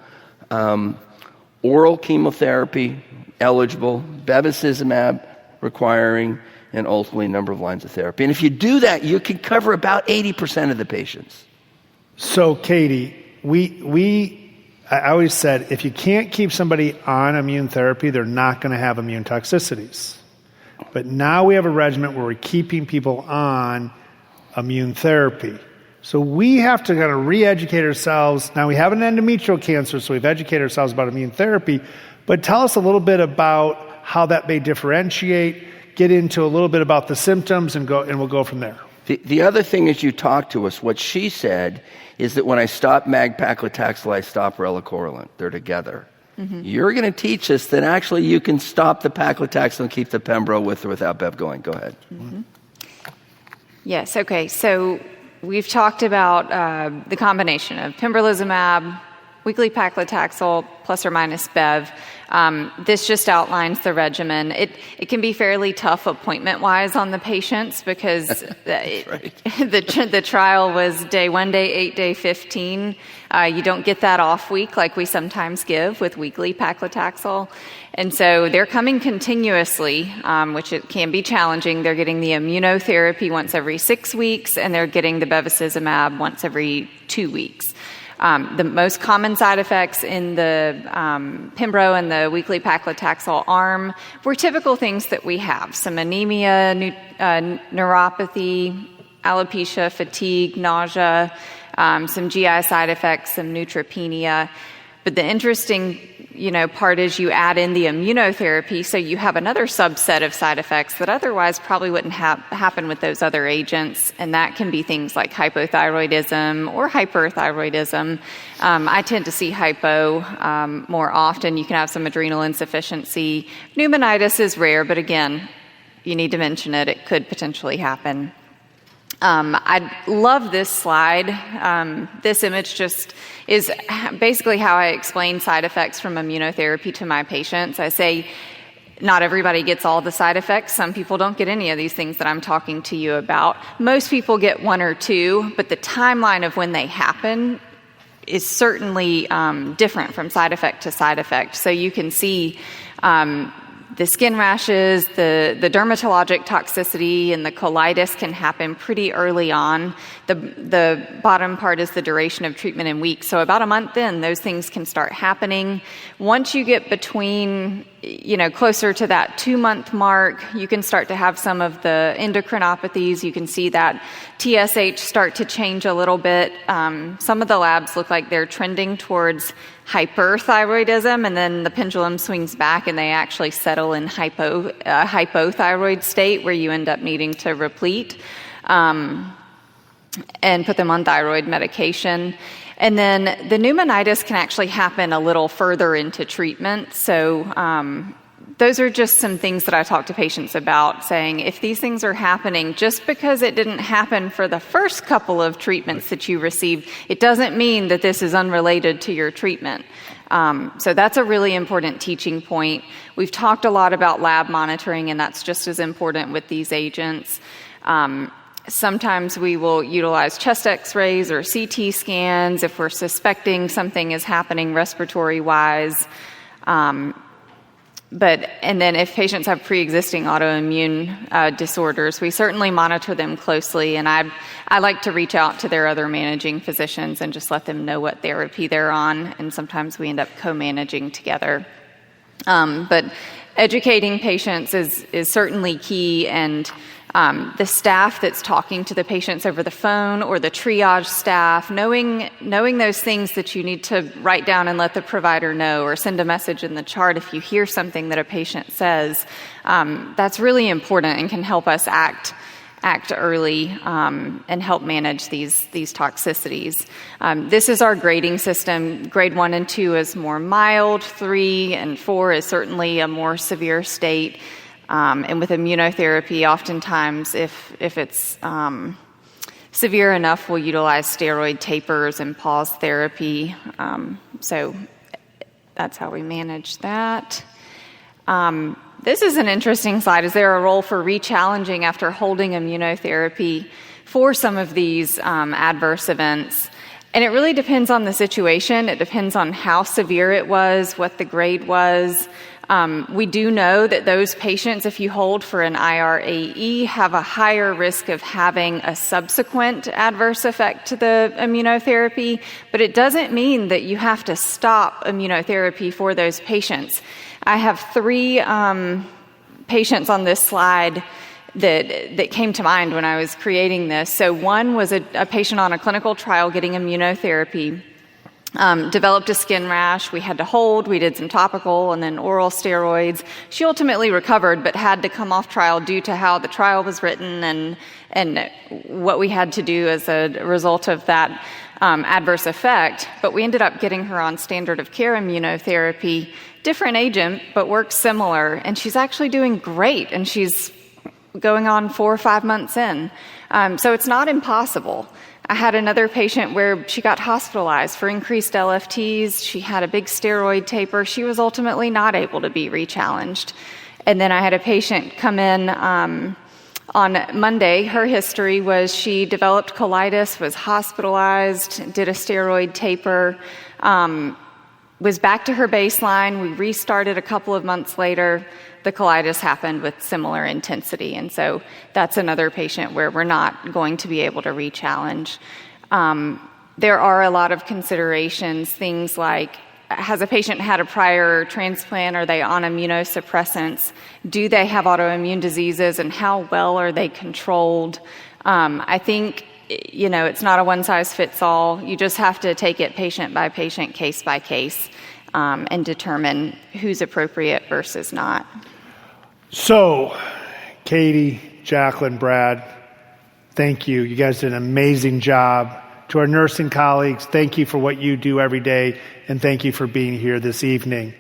oral chemotherapy, eligible, bevacizumab, requiring, and ultimately number of lines of therapy. And if you do that, you can cover about 80% of the patients. So, Katie, I always said, if you can't keep somebody on immune therapy, they're not going to have immune toxicities. But now we have a regimen where we're keeping people on immune therapy. So we have to kind of re-educate ourselves. Now we have an endometrial cancer, so we've educated ourselves about immune therapy, but tell us a little bit about how that may differentiate, get into a little bit about the symptoms, and we'll go from there. The other thing as you talk to us, what she said is that when I stop mag-paclitaxel, I stop relacorilant. They're together. Mm-hmm. You're going to teach us that actually you can stop the paclitaxel and keep the pembro with or without Bev going. Go ahead. Mm-hmm. Yes, okay. So we've talked about the combination of pembrolizumab, weekly paclitaxel, plus or minus Bev. This just outlines the regimen. It can be fairly tough appointment-wise on the patients because the trial was day 1, day 8, day 15. You don't get that off week like we sometimes give with weekly paclitaxel. And so they're coming continuously, which it can be challenging. They're getting the immunotherapy once every 6 weeks, and they're getting the bevacizumab once every 2 weeks. The most common side effects in the pembro and the weekly paclitaxel arm were typical things that we have: some anemia, neuropathy, alopecia, fatigue, nausea, some GI side effects, some neutropenia. But the interesting part is you add in the immunotherapy, so you have another subset of side effects that otherwise probably wouldn't happen with those other agents, and that can be things like hypothyroidism or hyperthyroidism. I tend to see hypo more often. You can have some adrenal insufficiency. Pneumonitis is rare, but again, you need to mention it. It could potentially happen. I love this slide. This image just is basically how I explain side effects from immunotherapy to my patients. I say not everybody gets all the side effects. Some people don't get any of these things that I'm talking to you about. Most people get 1 or 2, but the timeline of when they happen is certainly different from side effect to side effect. So you can see the skin rashes, the dermatologic toxicity, and the colitis can happen pretty early on. The bottom part is the duration of treatment in weeks. So about a month in, those things can start happening. Once you get between, closer to that 2-month mark, you can start to have some of the endocrinopathies. You can see that TSH start to change a little bit. Some of the labs look like they're trending towards hyperthyroidism, and then the pendulum swings back and they actually settle in hypothyroid state where you end up needing to replete and put them on thyroid medication. And then the pneumonitis can actually happen a little further into treatment. So those are just some things that I talk to patients about, saying if these things are happening, just because it didn't happen for the first couple of treatments that you received, it doesn't mean that this is unrelated to your treatment. So that's a really important teaching point. We've talked a lot about lab monitoring, and that's just as important with these agents. Sometimes we will utilize chest x-rays or CT scans if we're suspecting something is happening respiratory-wise. And then if patients have pre-existing autoimmune disorders, we certainly monitor them closely, and I like to reach out to their other managing physicians and just let them know what therapy they're on, and sometimes we end up co-managing together. But educating patients is certainly key, and the staff that's talking to the patients over the phone or the triage staff, knowing those things that you need to write down and let the provider know, or send a message in the chart if you hear something that a patient says, that's really important and can help us act early and help manage these toxicities. This is our grading system. Grade 1 and 2 is more mild. 3 and 4 is certainly a more severe state. And with immunotherapy, oftentimes, if it's severe enough, we'll utilize steroid tapers and pause therapy. So that's how we manage that. This is an interesting slide. Is there a role for re-challenging after holding immunotherapy for some of these adverse events? And it really depends on the situation. It depends on how severe it was, what the grade was. We do know that those patients, if you hold for an IRAE, have a higher risk of having a subsequent adverse effect to the immunotherapy, but it doesn't mean that you have to stop immunotherapy for those patients. I have 3 patients on this slide that came to mind when I was creating this. So one was a patient on a clinical trial getting immunotherapy. Developed a skin rash. We had to hold. We did some topical and then oral steroids. She ultimately recovered, but had to come off trial due to how the trial was written and what we had to do as a result of that adverse effect. But we ended up getting her on standard of care immunotherapy, different agent, but works similar. And she's actually doing great. And she's going on 4 or 5 months in. So it's not impossible. I had another patient where she got hospitalized for increased LFTs. She had a big steroid taper. She was ultimately not able to be rechallenged. And then I had a patient come in on Monday. Her history was she developed colitis, was hospitalized, did a steroid taper, was back to her baseline. We restarted a couple of months later. The colitis happened with similar intensity. And so that's another patient where we're not going to be able to re-challenge. There are a lot of considerations, things like, has a patient had a prior transplant? Are they on immunosuppressants? Do they have autoimmune diseases? And how well are they controlled? I think, it's not a one-size-fits-all. You just have to take it patient by patient, case by case, and determine who's appropriate versus not. So, Katie, Jaclyn, Brad, thank you. You guys did an amazing job. To our nursing colleagues, thank you for what you do every day, and thank you for being here this evening.